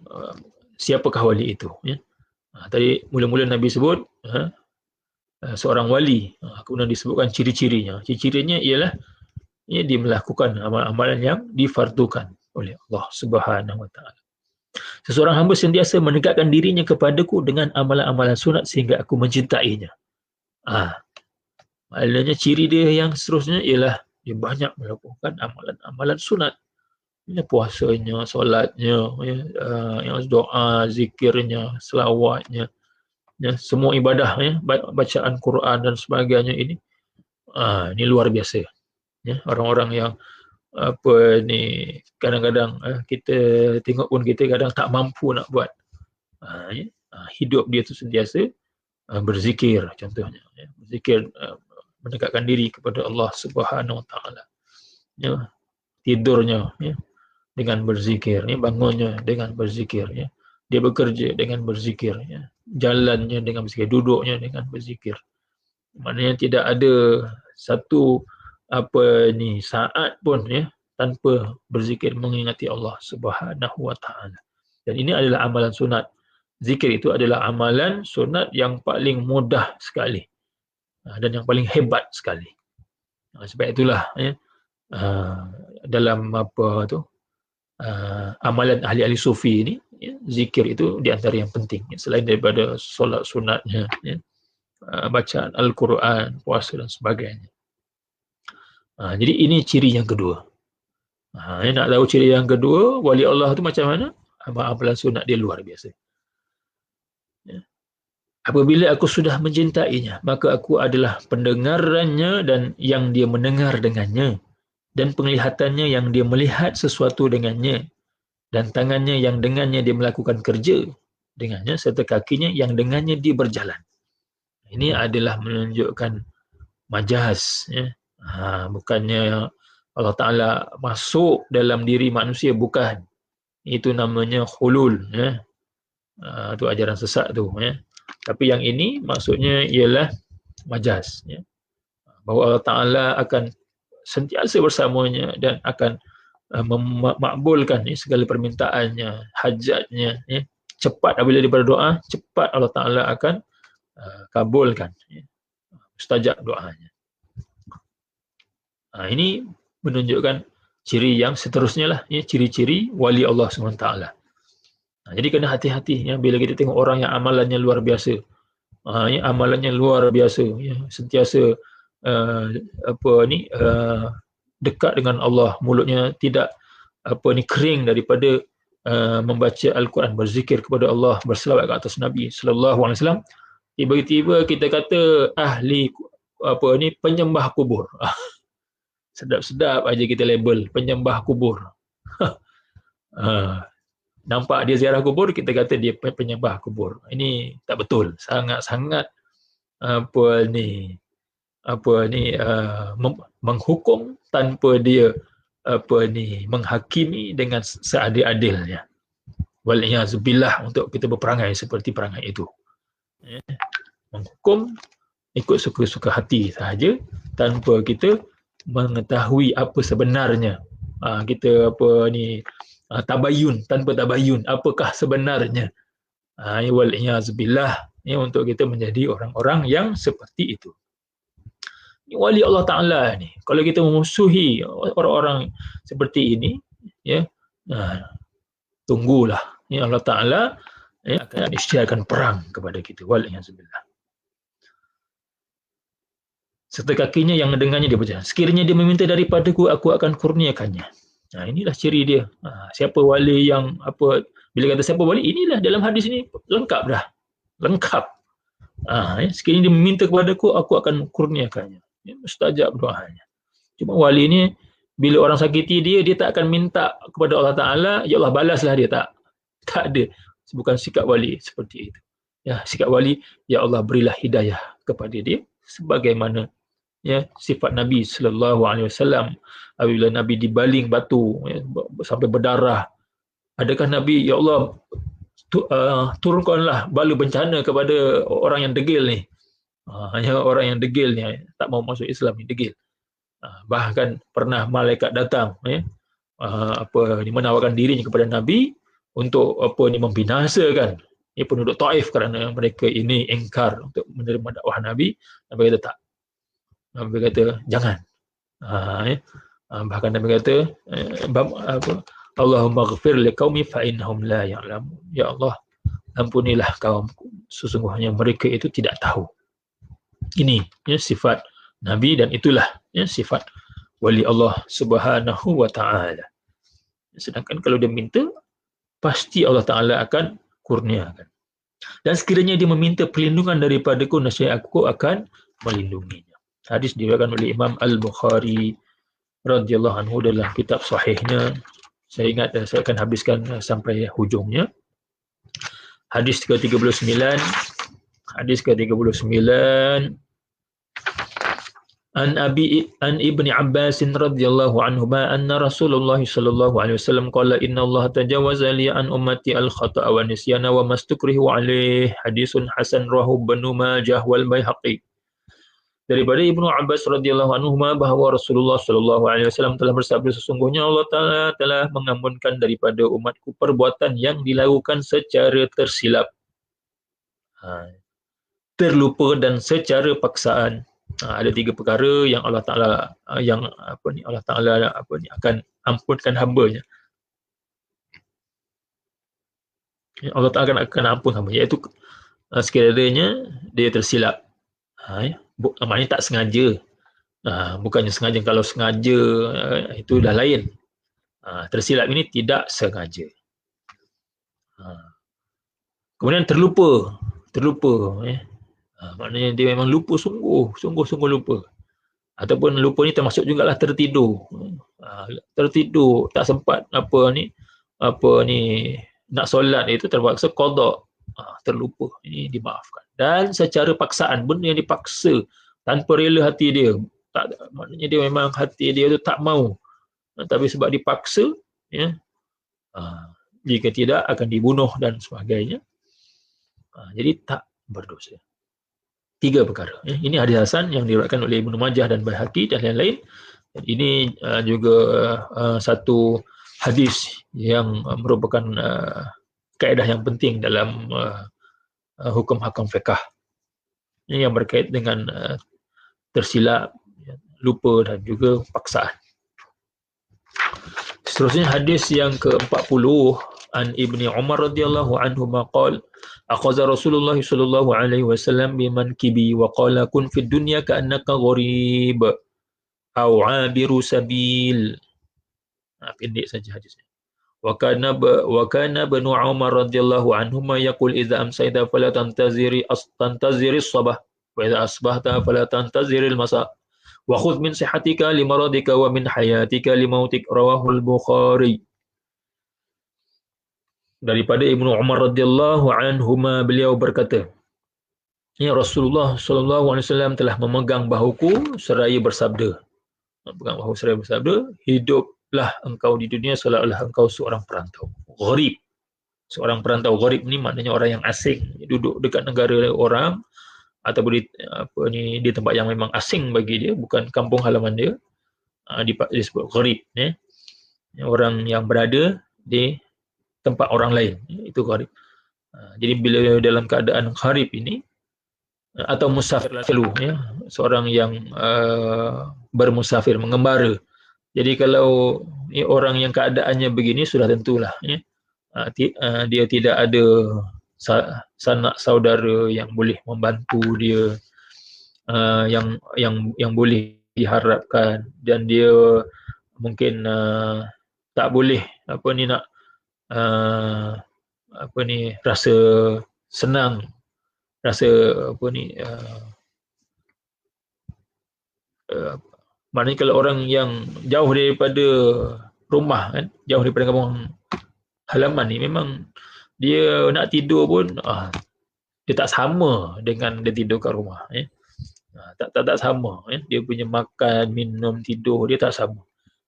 siapakah wali itu, ya. Tadi mula-mula Nabi sebut seorang wali, kemudian disebutkan ciri-cirinya. Ciri-cirinya ialah, ya, dia melakukan amalan-amalan yang difardukan oleh Allah Subhanahu wa taala. Seseorang hamba sentiasa menegakkan dirinya kepadaku dengan amalan-amalan sunat sehingga aku mencintainya. Maknanya ciri dia yang seterusnya ialah dia banyak melakukan amalan-amalan sunat. Ya, puasanya, solatnya, ya, yang doa, zikirnya, selawatnya, ya, semua ibadah, ya, bacaan Quran dan sebagainya ini luar biasa. Ya, orang-orang yang kadang-kadang kita tengok pun kita kadang tak mampu nak buat. Ya, hidup dia tu sentiasa berzikir, contohnya, ya, berzikir, mendekatkan diri kepada Allah Subhanahu wa taala. Ya, tidurnya, ya, dengan berzikir, ya, bangunnya dengan berzikir, ya. Dia bekerja dengan berzikir, ya. Jalannya dengan berzikir, duduknya dengan berzikir. Maknanya tidak ada satu saat pun, ya, tanpa berzikir mengingati Allah Subhanahu wa taala. Dan ini adalah amalan sunat. Zikir itu adalah amalan sunat yang paling mudah sekali dan yang paling hebat sekali. Sebab itulah, ya, dalam amalan ahli-ahli sufi ini, ya, zikir itu di antara yang penting, ya, selain daripada solat sunatnya, ya, bacaan Al-Quran, puasa dan sebagainya. Jadi ini ciri yang kedua. Nak tahu ciri yang kedua, wali Allah tu macam mana? Amalan sunat dia luar biasa. Ya. Apabila aku sudah mencintainya, maka aku adalah pendengarannya dan yang dia mendengar dengannya, dan penglihatannya yang dia melihat sesuatu dengannya, dan tangannya yang dengannya dia melakukan kerja dengannya, serta kakinya yang dengannya dia berjalan. Ini adalah menunjukkan majaz, ya. Bukannya Allah Ta'ala masuk dalam diri manusia, bukan. Itu namanya khulul, ya. Itu ajaran sesat tu, ya. Tapi yang ini maksudnya ialah majaz, ya. Bahawa Allah Ta'ala akan sentiasa bersamanya dan akan memakbulkan, ya, segala permintaannya, hajatnya, ya. Cepat apabila dia berdoa, cepat Allah Ta'ala akan kabulkan, ya, mustajab doanya. Ini menunjukkan ciri yang seterusnya lah, ya, ciri-ciri wali Allah SWT. Jadi kena hati-hati, ya, bila kita tengok orang yang amalannya luar biasa, ya, amalannya luar biasa, ya, sentiasa dekat dengan Allah, mulutnya tidak kering daripada membaca Al-Quran, berzikir kepada Allah, berselawat ke atas Nabi sallallahu alaihi wasallam. Tiba-tiba kita kata ahli penyembah kubur. Sedap-sedap aja kita label penyembah kubur. Nampak dia ziarah kubur, kita kata dia penyembah kubur. Ini tak betul. Sangat-sangat menghukum tanpa dia menghakimi dengan seadil-adilnya. Waliyazubillah, untuk kita berperangai seperti perangai itu. Menghukum ikut suka-suka hati sahaja, tanpa kita mengetahui apa sebenarnya. Kita tabayun, tanpa tabayun apakah sebenarnya. Wal-iyazubillah, untuk kita menjadi orang-orang yang seperti itu. Ini wali Allah Ta'ala ni. Kalau kita memusuhi orang-orang seperti ini, ya, tunggulah. Allah Ta'ala akan isytiharkan perang kepada kita. Wal-iyazubillah. Serta kakinya yang dengannya dia berjalan. Sekiranya dia meminta daripadaku, aku akan kurniakannya. Inilah ciri dia. Siapa wali yang bila kata siapa wali, inilah dalam hadis ini lengkap dah. Lengkap. Sekiranya dia meminta kepadaku, aku akan kurniakannya. Mustajab doanya. Cuma wali ni, bila orang sakiti dia tak akan minta kepada Allah Ta'ala, ya Allah balaslah dia. Tak ada. Bukan sikap wali seperti itu. Ya, sikap wali, ya Allah berilah hidayah kepada dia. Sebagaimana sifat Nabi SAW, apabila Nabi dibaling batu sampai berdarah, adakah Nabi, ya Allah turunkanlah bala bencana kepada orang yang degil ni, hanya orang yang degil ni tak mau masuk Islam ni degil. Bahkan pernah malaikat datang menawarkan dirinya kepada Nabi untuk membinasakan penduduk Taif kerana mereka ini engkar untuk menerima dakwah Nabi. Nabi kata tak. Nabi kata jangan. Bahkan Nabi kata Allahumma ghfir liqaumi fa innahum la ya'lamun. Ya Allah, ampunilah kaumku, sesungguhnya mereka itu tidak tahu. Ini sifat Nabi, dan itulah sifat wali Allah Subhanahu wa Ta'ala. Sedangkan kalau dia minta, pasti Allah Ta'ala akan kurniakan. Dan sekiranya dia meminta perlindungan daripadaku, nescaya aku akan melindunginya. Hadis diriwayatkan oleh Imam Al-Bukhari radhiyallahu anhu dalam kitab sahihnya. Saya ingat saya akan habiskan sampai hujungnya. Hadis ke-39. Hadis ke-39. An Ibni Abbas radhiyallahu anhuma anna Rasulullah sallallahu alaihi wasallam qala inna Allah tajawaza li an ummati al-khata'a wa nisyana wa mastukrihu alaih. Hadisun hasan rawahu Ibnu Majah wal Baihaqi. Daripada Ibnu Abbas radhiyallahu anhu bahawa Rasulullah sallallahu alaihi wasallam telah bersabda, sesungguhnya Allah Taala telah mengampunkan daripada umatku perbuatan yang dilakukan secara tersilap, terlupa dan secara paksaan. Ada 3 perkara yang Allah Taala akan ampunkan hamba-Nya. Allah Taala akan ampun hamba, iaitu sekiranya dia tersilap. Maknanya tak sengaja. Bukannya sengaja. Kalau sengaja itu dah lain. Tersilap ini tidak sengaja. Kemudian terlupa. Maknanya dia memang lupa sungguh lupa. Ataupun lupa ni termasuk jugalah tertidur. Tertidur, tak sempat nak solat itu, terpaksa qada. Terlupa, ini dimaafkan. Dan secara paksaan, benda yang dipaksa tanpa rela hati dia, maknanya dia memang hati dia tu tak mau, tapi sebab dipaksa, jika tidak akan dibunuh dan sebagainya. Jadi tak berdosa. 3 perkara. Ini hadis hasan yang diriwayatkan oleh Ibnu Majah dan Baihaqi dan lain-lain. Dan ini juga satu hadis yang merupakan kaedah yang penting dalam hukum-hukum fiqh. Ini yang berkait dengan tersilap, lupa dan juga paksaan. Seterusnya hadis yang ke-40, an Ibni Umar radhiyallahu anhu maqal akhadha Rasulullah sallallahu alaihi wasallam bimankibi wa qala kun fid dunya ka'annaka gharib aw 'abiru sabil. Pendek saja hadisnya. Wa kana Ibnu Umar radhiyallahu anhuma yaqul idza amsayta fala tantaziri as-sabah wa idza asbahta fala tantaziri al-masa wa khudh min sihhatika limaradika wa min hayatika limautik, rawahul Bukhari. Daripada Ibnu Umar radhiyallahu anhuma, beliau berkata, ya Rasulullah sallallahu alaihi wasallam telah memegang bahuku seraya bersabda, hiduplah engkau di dunia seolah-olah engkau seorang perantau. Gharib. Seorang perantau. Gharib ni maknanya orang yang asing, duduk dekat negara orang, ataupun di tempat yang memang asing bagi dia, bukan kampung halaman dia, disebut gharib, orang yang berada di tempat orang lain, itu gharib. Jadi bila dalam keadaan gharib ini atau musafir lalu, seorang yang bermusafir, mengembara. Jadi kalau orang yang keadaannya begini sudah tentulah dia tidak ada sanak saudara yang boleh membantu dia, yang boleh diharapkan, dan dia mungkin tak boleh rasa senang, rasa maknanya kalau orang yang jauh daripada rumah, jauh daripada kampung halaman ni, memang dia nak tidur pun dia tak sama dengan dia tidur kat rumah. Tak sama. Dia punya makan, minum, tidur dia tak sama.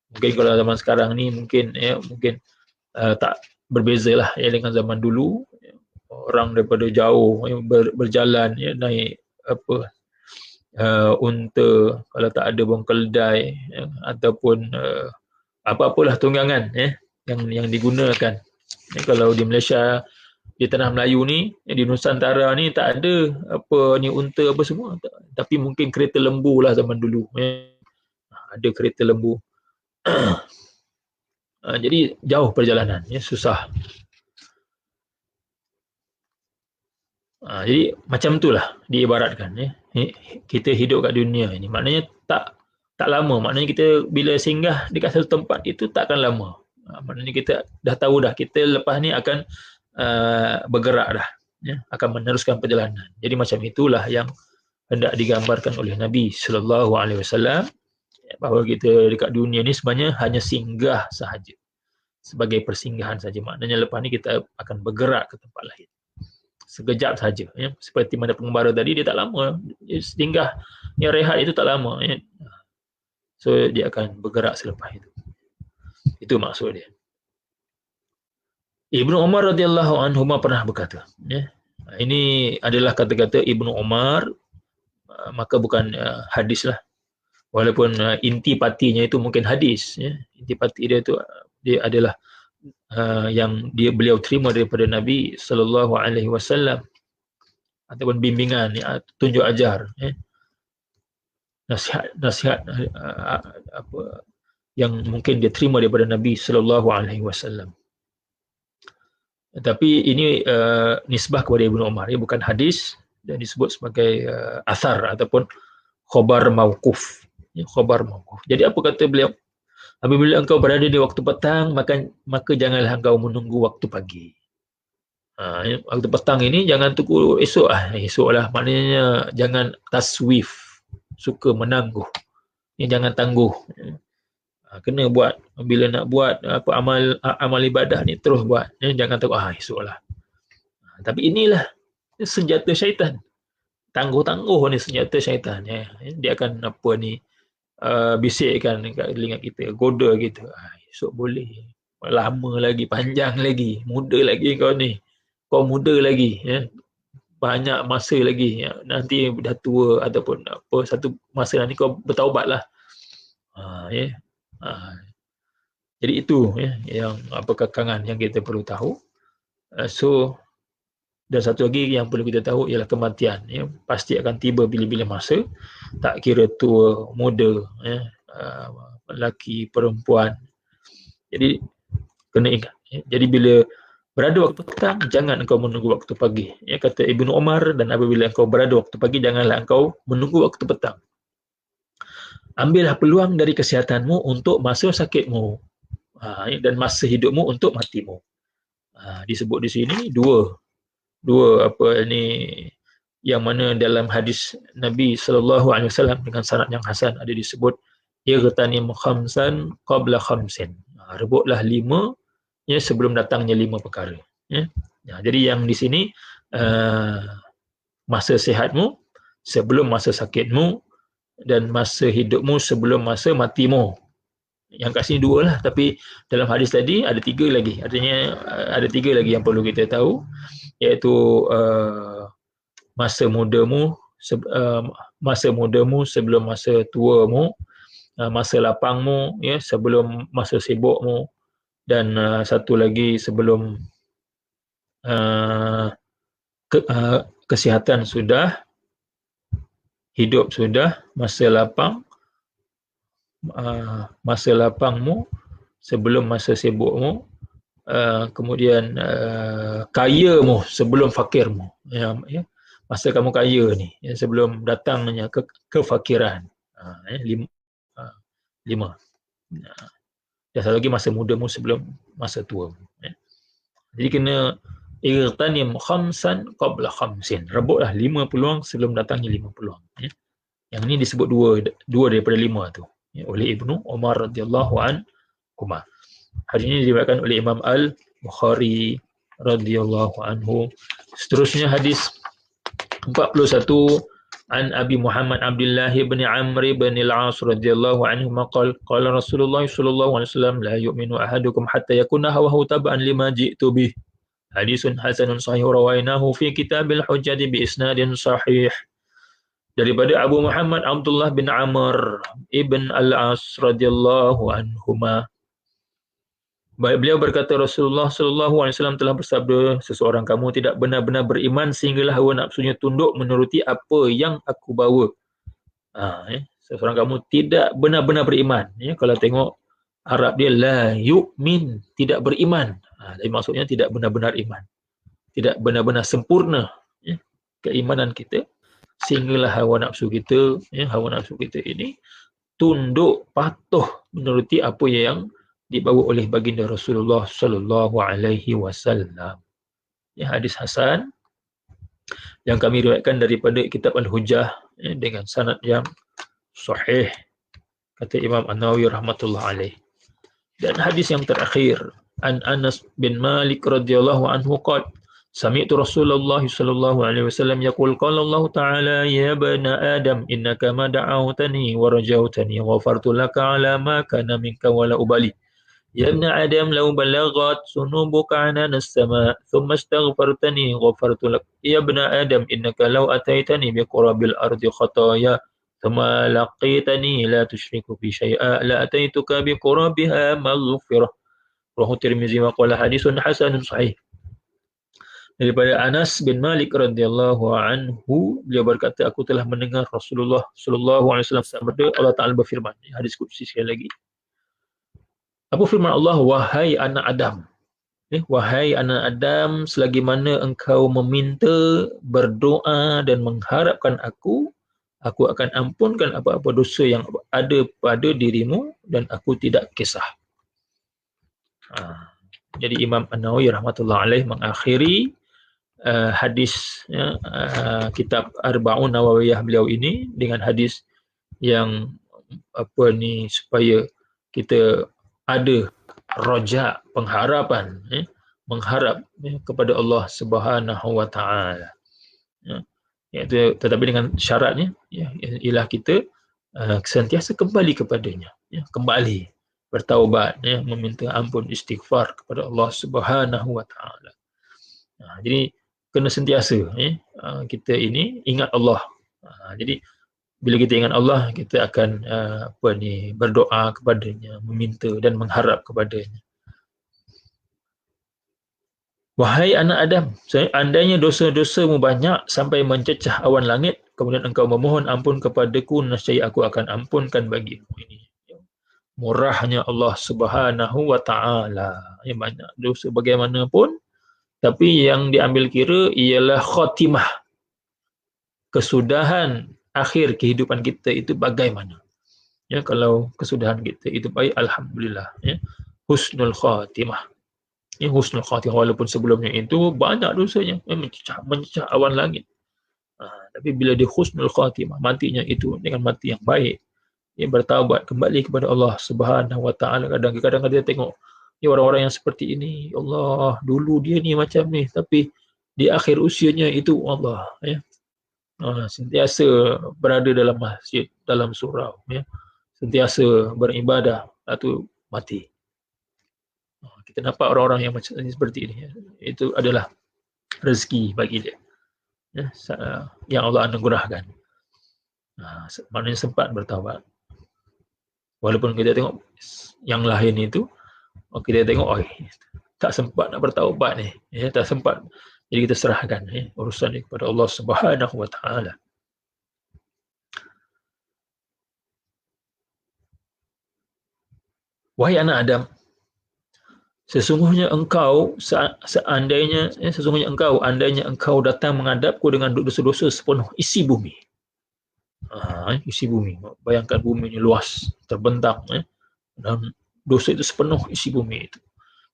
Mungkin kalau zaman sekarang ni mungkin tak berbeza lah dengan zaman dulu. Orang daripada jauh berjalan, naik unta, kalau tak ada pun keldai, ataupun apa-apalah tunggangan yang digunakan. Kalau di Malaysia, di tanah Melayu ni, di Nusantara ni tak ada unta apa semua, tapi mungkin kereta lembu lah zaman dulu. Ada kereta lembu. Jadi jauh perjalanan, susah. Jadi macam itulah diibaratkan, kita hidup kat dunia ini, maknanya tak lama. Maknanya kita bila singgah dekat satu tempat itu takkan lama. Maknanya kita dah tahu dah, kita lepas ni akan bergerak dah, akan meneruskan perjalanan. Jadi macam itulah yang hendak digambarkan oleh Nabi sallallahu alaihi wasallam, bahawa kita dekat dunia ni sebenarnya hanya singgah sahaja, sebagai persinggahan saja. Maknanya lepas ni kita akan bergerak ke tempat lain. Sekejap saja, seperti mana pengembara tadi, dia tak lama, dia singgah, yang rehat itu tak lama, so dia akan bergerak selepas itu. Itu maksud dia. Ibnu Umar radhiyallahu anhu pernah berkata, ini adalah kata-kata Ibnu Umar, maka bukan hadis lah, walaupun intipatinya itu mungkin hadis, intipati dia itu dia adalah yang beliau terima daripada Nabi sallallahu alaihi wasallam, ataupun bimbingan, tunjuk ajar, nasihat yang mungkin dia terima daripada Nabi sallallahu alaihi wasallam. Tapi ini nisbah kepada Ibnu Umar, bukan hadis, dan disebut sebagai asar ataupun khabar mauquf. Khabar mauquf. Jadi apa kata beliau? Apabila engkau berada di waktu petang, maka janganlah engkau menunggu waktu pagi. Waktu petang ini jangan tunggu esok lah. Maknanya jangan taswif, suka menangguh. Jangan tangguh. Kena buat. Bila nak buat amal ibadah ni, terus buat. Jangan tunggu esok lah. Tapi inilah senjata syaitan. Tangguh-tangguh ni senjata syaitan. Dia akan bisikkan kat telinga kita, goda kita. Esok boleh, lama lagi, panjang lagi, muda lagi kau ni, kau muda lagi, banyak masa lagi, nanti dah tua ataupun satu masa nanti kau bertaubatlah. Jadi itu yang kekangan yang kita perlu tahu. Dan satu lagi yang perlu kita tahu ialah kematian. Pasti akan tiba bila-bila masa. Tak kira tua, muda, lelaki, perempuan. Jadi kena ingat. Jadi bila berada waktu petang, jangan engkau menunggu waktu pagi. Kata Ibnu Umar, dan apabila engkau berada waktu pagi, janganlah engkau menunggu waktu petang. Ambillah peluang dari kesihatanmu untuk masa sakitmu, dan masa hidupmu untuk matimu. Disebut di sini dua yang mana dalam hadis Nabi sallallahu alaihi wasallam dengan sanad yang hasan ada disebut irtanim khamsan qabla khamsin. Rebutlah 5 sebelum datangnya 5 perkara. Jadi yang di sini masa sihatmu sebelum masa sakitmu, dan masa hidupmu sebelum masa matimu. Yang kat sini 2 lah, tapi dalam hadis tadi ada 3 lagi. Artinya ada 3 lagi yang perlu kita tahu, iaitu masa mudamu masa mudamu sebelum masa tuamu, masa lapangmu ya sebelum masa sibukmu, dan satu lagi sebelum kesihatan sudah, hidup sudah, masa lapangmu sebelum masa sibukmu, kemudian kayamu sebelum fakirmu, ya. Masa kamu kaya ni, ya, sebelum datangnya kefakiran, lima. Dan satu lagi masa mudamu sebelum masa tuamu, ya. Jadi kena irtanim khamsan qabla khamsin. Rebutlah 5 peluang sebelum datangnya 5 peluang, ya. Yang ni disebut dua daripada 5 tu, ya, oleh Ibnu Umar radhiyallahu anhuma. Hadis ini diriwayatkan oleh Imam Al-Bukhari radhiyallahu anhu. Seterusnya hadis 41, an Abi Muhammad Abdullah bin Amr bin Al-As radhiyallahu anhu qala qala Rasulullah sallallahu alaihi wasallam la yu'minu ahadukum hatta yakuna hawahu tab'an lima ji'tu bih. Hadisun hasanun sahih rawainahu fi kitabil hujjati bi isnadin sahih. Daripada Abu Muhammad Abdullah bin Amr ibn Al-As radhiyallahu anhuma, beliau berkata, Rasulullah sallallahu alaihi wasallam telah bersabda, seseorang kamu tidak benar-benar beriman sehinggalah hawa nafsunya tunduk menuruti apa yang aku bawa. Seseorang kamu tidak benar-benar beriman, ya. Kalau tengok Arab dia la yu'min, tidak beriman. Jadi maksudnya tidak benar-benar iman, tidak benar-benar sempurna, ya, keimanan kita, sehinggalah hawa nafsu kita, ya, hawa nafsu kita ini tunduk patuh menuruti apa yang dibawa oleh baginda Rasulullah sallallahu alaihi wasallam. Ya, hadis hasan yang kami riwayatkan daripada kitab Al-Hujjah, ya, dengan sanad yang sahih, kata Imam An-Nawawi rahmatullah alaih. Dan hadis yang terakhir, an Anas bin Malik radhiyallahu anhu qala sami'tu Rasulullah sallallahu alaihi wasallam yaqul qala Allah ta'ala ya bani Adam innaka ma da'awtani wa rajautani ghafartu laka ala ma kana minka wa la ubali. Ya ibn Adam law balaghat sunubuka anan as-sama' thumma astaghfartani ghafartu lak. Ya ibn Adam innaka law ataitani bi qurabil ardi khataya thumma laqitani la tusyriku bi syai'a la ataituka bi qurabiha maghfirah. Rawahu Tirmizi wa qala hadisun hasanun sahih. Daripada Anas bin Malik radhiyallahu anhu, beliau berkata, aku telah mendengar Rasulullah sallallahu alaihi wasallam bersabda, Allah Taala berfirman, hadis qudsi sekali lagi. Apa firman Allah? Wahai anak Adam, wahai anak Adam, selagi mana engkau meminta, berdoa dan mengharapkan aku akan ampunkan apa-apa dosa yang ada pada dirimu dan aku tidak kisah. Jadi Imam An-Nawawi rahmatullah alaih mengakhiri hadis, ya, kitab Arba'un Nawawiyah beliau ini dengan hadis yang supaya kita ada roja, pengharapan, mengharap, kepada Allah Subhanahu wa taala, iaitu, tetapi dengan syaratnya, ialah kita sentiasa kembali kepadanya, kembali bertaubat, meminta ampun, istighfar kepada Allah Subhanahu wa taala. Jadi kena sentiasa, kita ini ingat Allah. Jadi bila kita ingat Allah, kita akan berdoa kepadanya, meminta dan mengharap kepadanya. Wahai anak Adam, andainya dosa-dosamu banyak sampai mencecah awan langit, kemudian engkau memohon ampun kepadaku, nescaya aku akan ampunkan bagimu. Ini murahnya Allah Subhanahu wa taala. Yang banyak dosa bagaimanapun, tapi yang diambil kira ialah khatimah, kesudahan akhir kehidupan kita itu bagaimana. Ya, kalau kesudahan kita itu baik, alhamdulillah, ya, husnul khatimah. Ya, husnul khatimah, walaupun sebelumnya itu banyak dosanya, mencecah awan langit. Tapi bila dia husnul khatimah, matinya itu dengan mati yang baik, dia bertaubat kembali kepada Allah Subhanahu wa taala. Kadang-kadang kita tengok, ya, orang-orang yang seperti ini, Allah, dulu dia ni macam ni, tapi di akhir usianya itu Allah, ya, sentiasa berada dalam masjid, dalam surau, ya, sentiasa beribadah, lalu mati. Kita nampak orang-orang yang macam ini, seperti ini, ya, itu adalah rezeki bagi dia. yang Allah anugerahkan. Maknanya sempat bertaubat. Walaupun kita tengok yang lain itu, kita tengok, tak sempat nak bertaubat ni, tak sempat. Jadi kita serahkan urusan ini kepada Allah Subhanahu wa taala. Wahai anak Adam, sesungguhnya engkau andainya engkau datang menghadapku dengan dosa-dosa sepenuh isi bumi. Isi bumi. Bayangkan bumi ini luas, terbentang, dan dosa itu sepenuh isi bumi itu.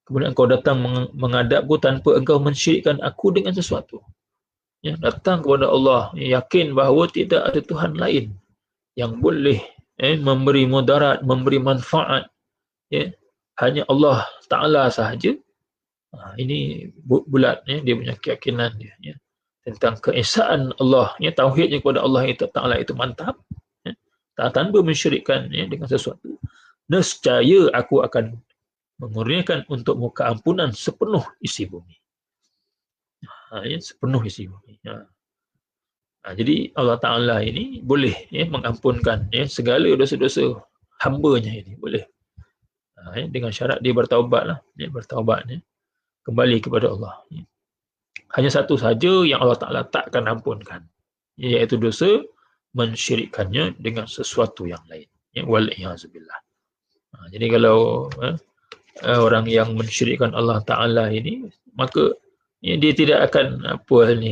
Kemudian engkau datang menghadapku tanpa engkau mensyirikkan aku dengan sesuatu. Datang kepada Allah, yakin bahawa tidak ada Tuhan lain yang boleh memberi mudarat, memberi manfaat. Hanya Allah Ta'ala sahaja. Ini bulat dia punya keyakinan dia. Tentang keesaan Allah, tauhidnya kepada Allah Ta'ala itu mantap, tanpa mensyirikkan dengan sesuatu. Nescaya aku akan mengurniakan untukmu keampunan sepenuh isi bumi. Sepenuh isi bumi. Jadi Allah Ta'ala ini boleh mengampunkan segala dosa-dosa hamba-Nya ini, boleh. Dengan syarat dia bertaubat kembali kepada Allah. Hanya satu saja yang Allah Ta'ala takkan ampunkan, iaitu dosa mensyirikkannya dengan sesuatu yang lain. Wal-iyazubillah. Jadi kalau orang yang mensyirikkan Allah Ta'ala ini, maka dia tidak akan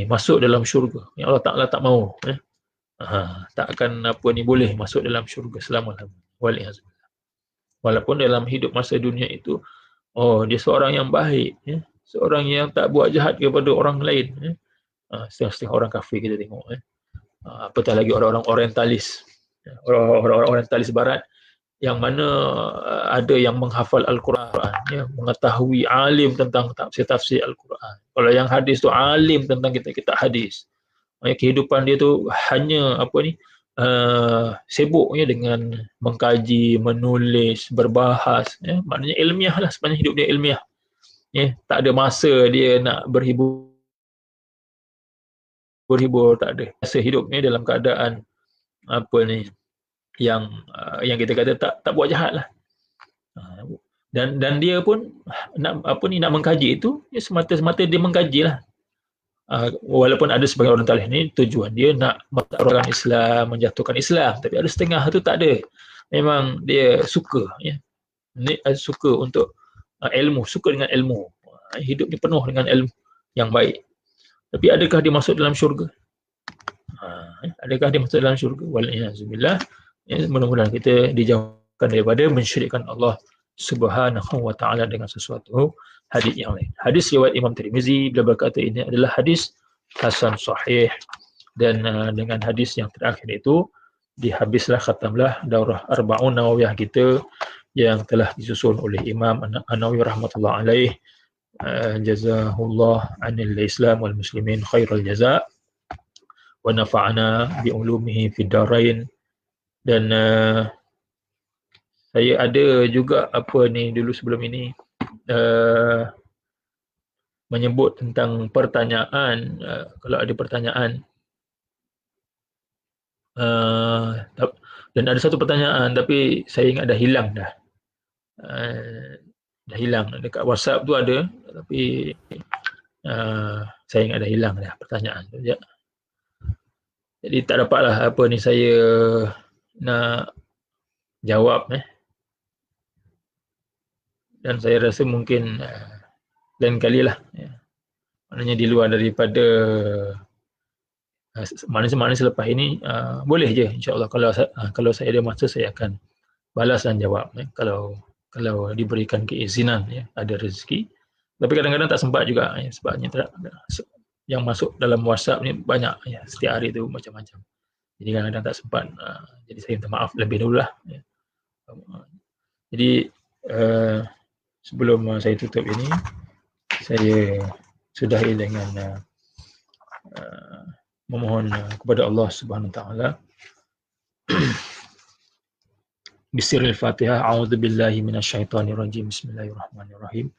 masuk dalam syurga. Yang Allah Ta'ala tak mahu. Tak akan boleh masuk dalam syurga selama-lamanya. Wal-iyazubillah. Walaupun dalam hidup masa dunia itu, dia seorang yang baik, seorang yang tak buat jahat kepada orang lain. Setengah-setengah orang kafir kita tengok. Apatah lagi orang-orang orientalis. Orang-orang orientalis barat, yang mana ada yang menghafal Al-Quran, mengetahui alim tentang tafsir-tafsir Al-Quran. Kalau yang hadis tu alim tentang kitab hadis. Kehidupan dia tu hanya sibuk dengan mengkaji, menulis, berbahas. Maknanya ilmiah lah, sebenarnya hidup dia ilmiah. Tak ada masa dia nak berhibur, tak ada. Masa hidupnya dalam keadaan yang kita kata tak buat jahat lah. Dan dia pun nak mengkaji itu, semata-mata dia mengkaji lah. Walaupun ada sebagian orang talih ni tujuan dia nak mentakrorkan Islam, menjatuhkan Islam, tapi ada setengah tu tak ada. Memang dia suka, suka untuk ilmu, suka dengan ilmu. Hidup ni penuh dengan ilmu yang baik. Tapi adakah dia masuk dalam syurga? Adakah dia masuk dalam syurga? Wal-iyazubillah. Mudah-mudahan kita dijauhkan daripada mensyirikkan Allah Subhanahu wa ta'ala dengan sesuatu hadis yang lain. Hadis riwayat Imam Tirmizi, beliau berkata ini adalah hadis hasan sahih, dan dengan hadis yang terakhir itu dihabislah, khatamlah daurah Arba'un Nawawiyah kita yang telah disusun oleh Imam An-Nawawi rahmatullah alaih. Jazahullah anil Islam wal muslimin khairul jaza wa nafa'ana bi ulumihi fid darain. Dan saya ada juga dulu sebelum ini menyebut tentang pertanyaan. Kalau ada pertanyaan, dan ada satu pertanyaan tapi saya ingat dah hilang dah. Dah hilang dekat WhatsApp tu ada, tapi saya ingat dah hilang dah pertanyaan tu. Jadi tak dapatlah saya nak jawab. Dan saya rasa mungkin lain kali lah. Maknanya di luar daripada mana selepas ini, boleh je insyaAllah. Kalau saya ada masa, saya akan balas dan jawab. Kalau diberikan keizinan, ada rezeki. Tapi kadang-kadang tak sempat juga, sebabnya yang masuk dalam WhatsApp ni banyak, setiap hari tu macam-macam. Jadi kadang-kadang tak sempat. Jadi saya minta maaf lebih dulu lah. Jadi sebelum saya tutup ini, saya sudahi dengan memohon kepada Allah Subhanahu Wa Taala. Bismillahil Fatihah. A'udzu billahi minasyaitonir rajim. Bismillahirrahmanirrahim.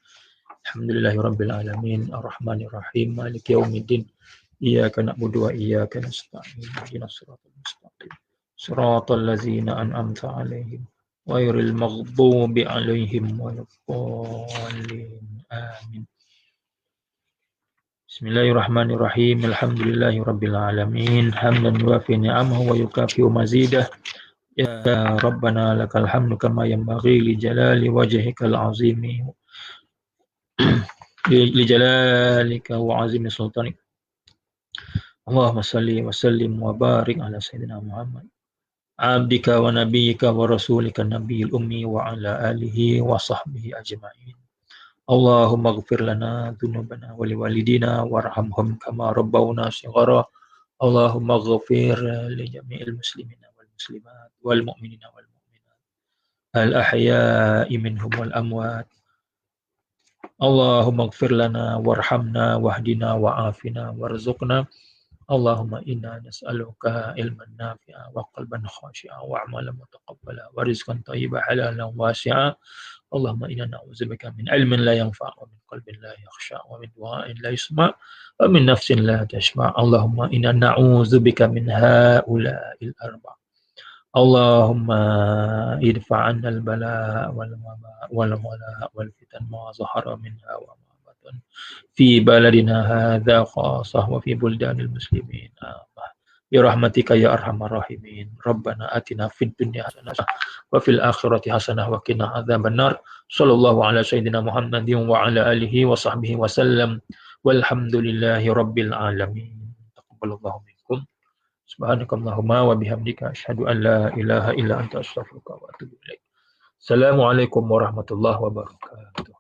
Alhamdulillahirabbil alamin, arrahmanirrahim, maliki yaumiddin. إياك نعبد وإياك نستعين اهدنا الصراط المستقيم صراط الذين أنعمت عليهم غير المغضوب عليهم ولا الضالين آمين. بسم الله الرحمن الرحيم الحمد لله رب العالمين حمدا يوافي نعمه ويكافئ مزيده يا ربنا لك الحمد كما ينبغي لجلال وجهك العظيم لجلالك وعظيم سلطانك اللهم صل وسلم وبارك على سيدنا محمد عبدك ونبيك ورسولك النبي الأمي وعلى آله وصحبه أجمعين اللهم اغفر لنا ذنوبنا ولوالدينا وارحمهم كما ربونا صغارا اللهم اغفر لجميع المسلمين والمسلمات والمؤمنين والمؤمنات الأحياء منهم والأموات اللهم اغفر لنا وارحمنا واهدنا وعافنا وارزقنا اللهم إنا نسألك علما نافعا وقلبا خاشعا وأعمالا متقبلا ورزقا طيبا حلالا واسعا اللهم إنا نعوذ بك من علم لا ينفع ومن قلب لا يخشع ومن دعاء لا يسمع ومن نفس لا تشبع اللهم إنا نعوذ بك من هؤلاء الأربع اللهم ادفع عنا البلاء والوباء والفتن ما ظهر منها وما بطن في بلدنا هذا خاصة وفي بلدان المسلمين برحمتك يا أرحم الراحمين ربنا آتنا في الدنيا حسنة وفي الآخرة حسنة وقنا عذاب النار صلى الله على سيدنا محمد وعلى آله وصحبه وسلم والحمد لله رب العالمين تقبل الله منكم Subhanakallahumma wa bihamdika asyhadu an la ilaha illa anta astaghfiruka wa atubu ilaik. Assalamualaikum warahmatullahi wabarakatuh.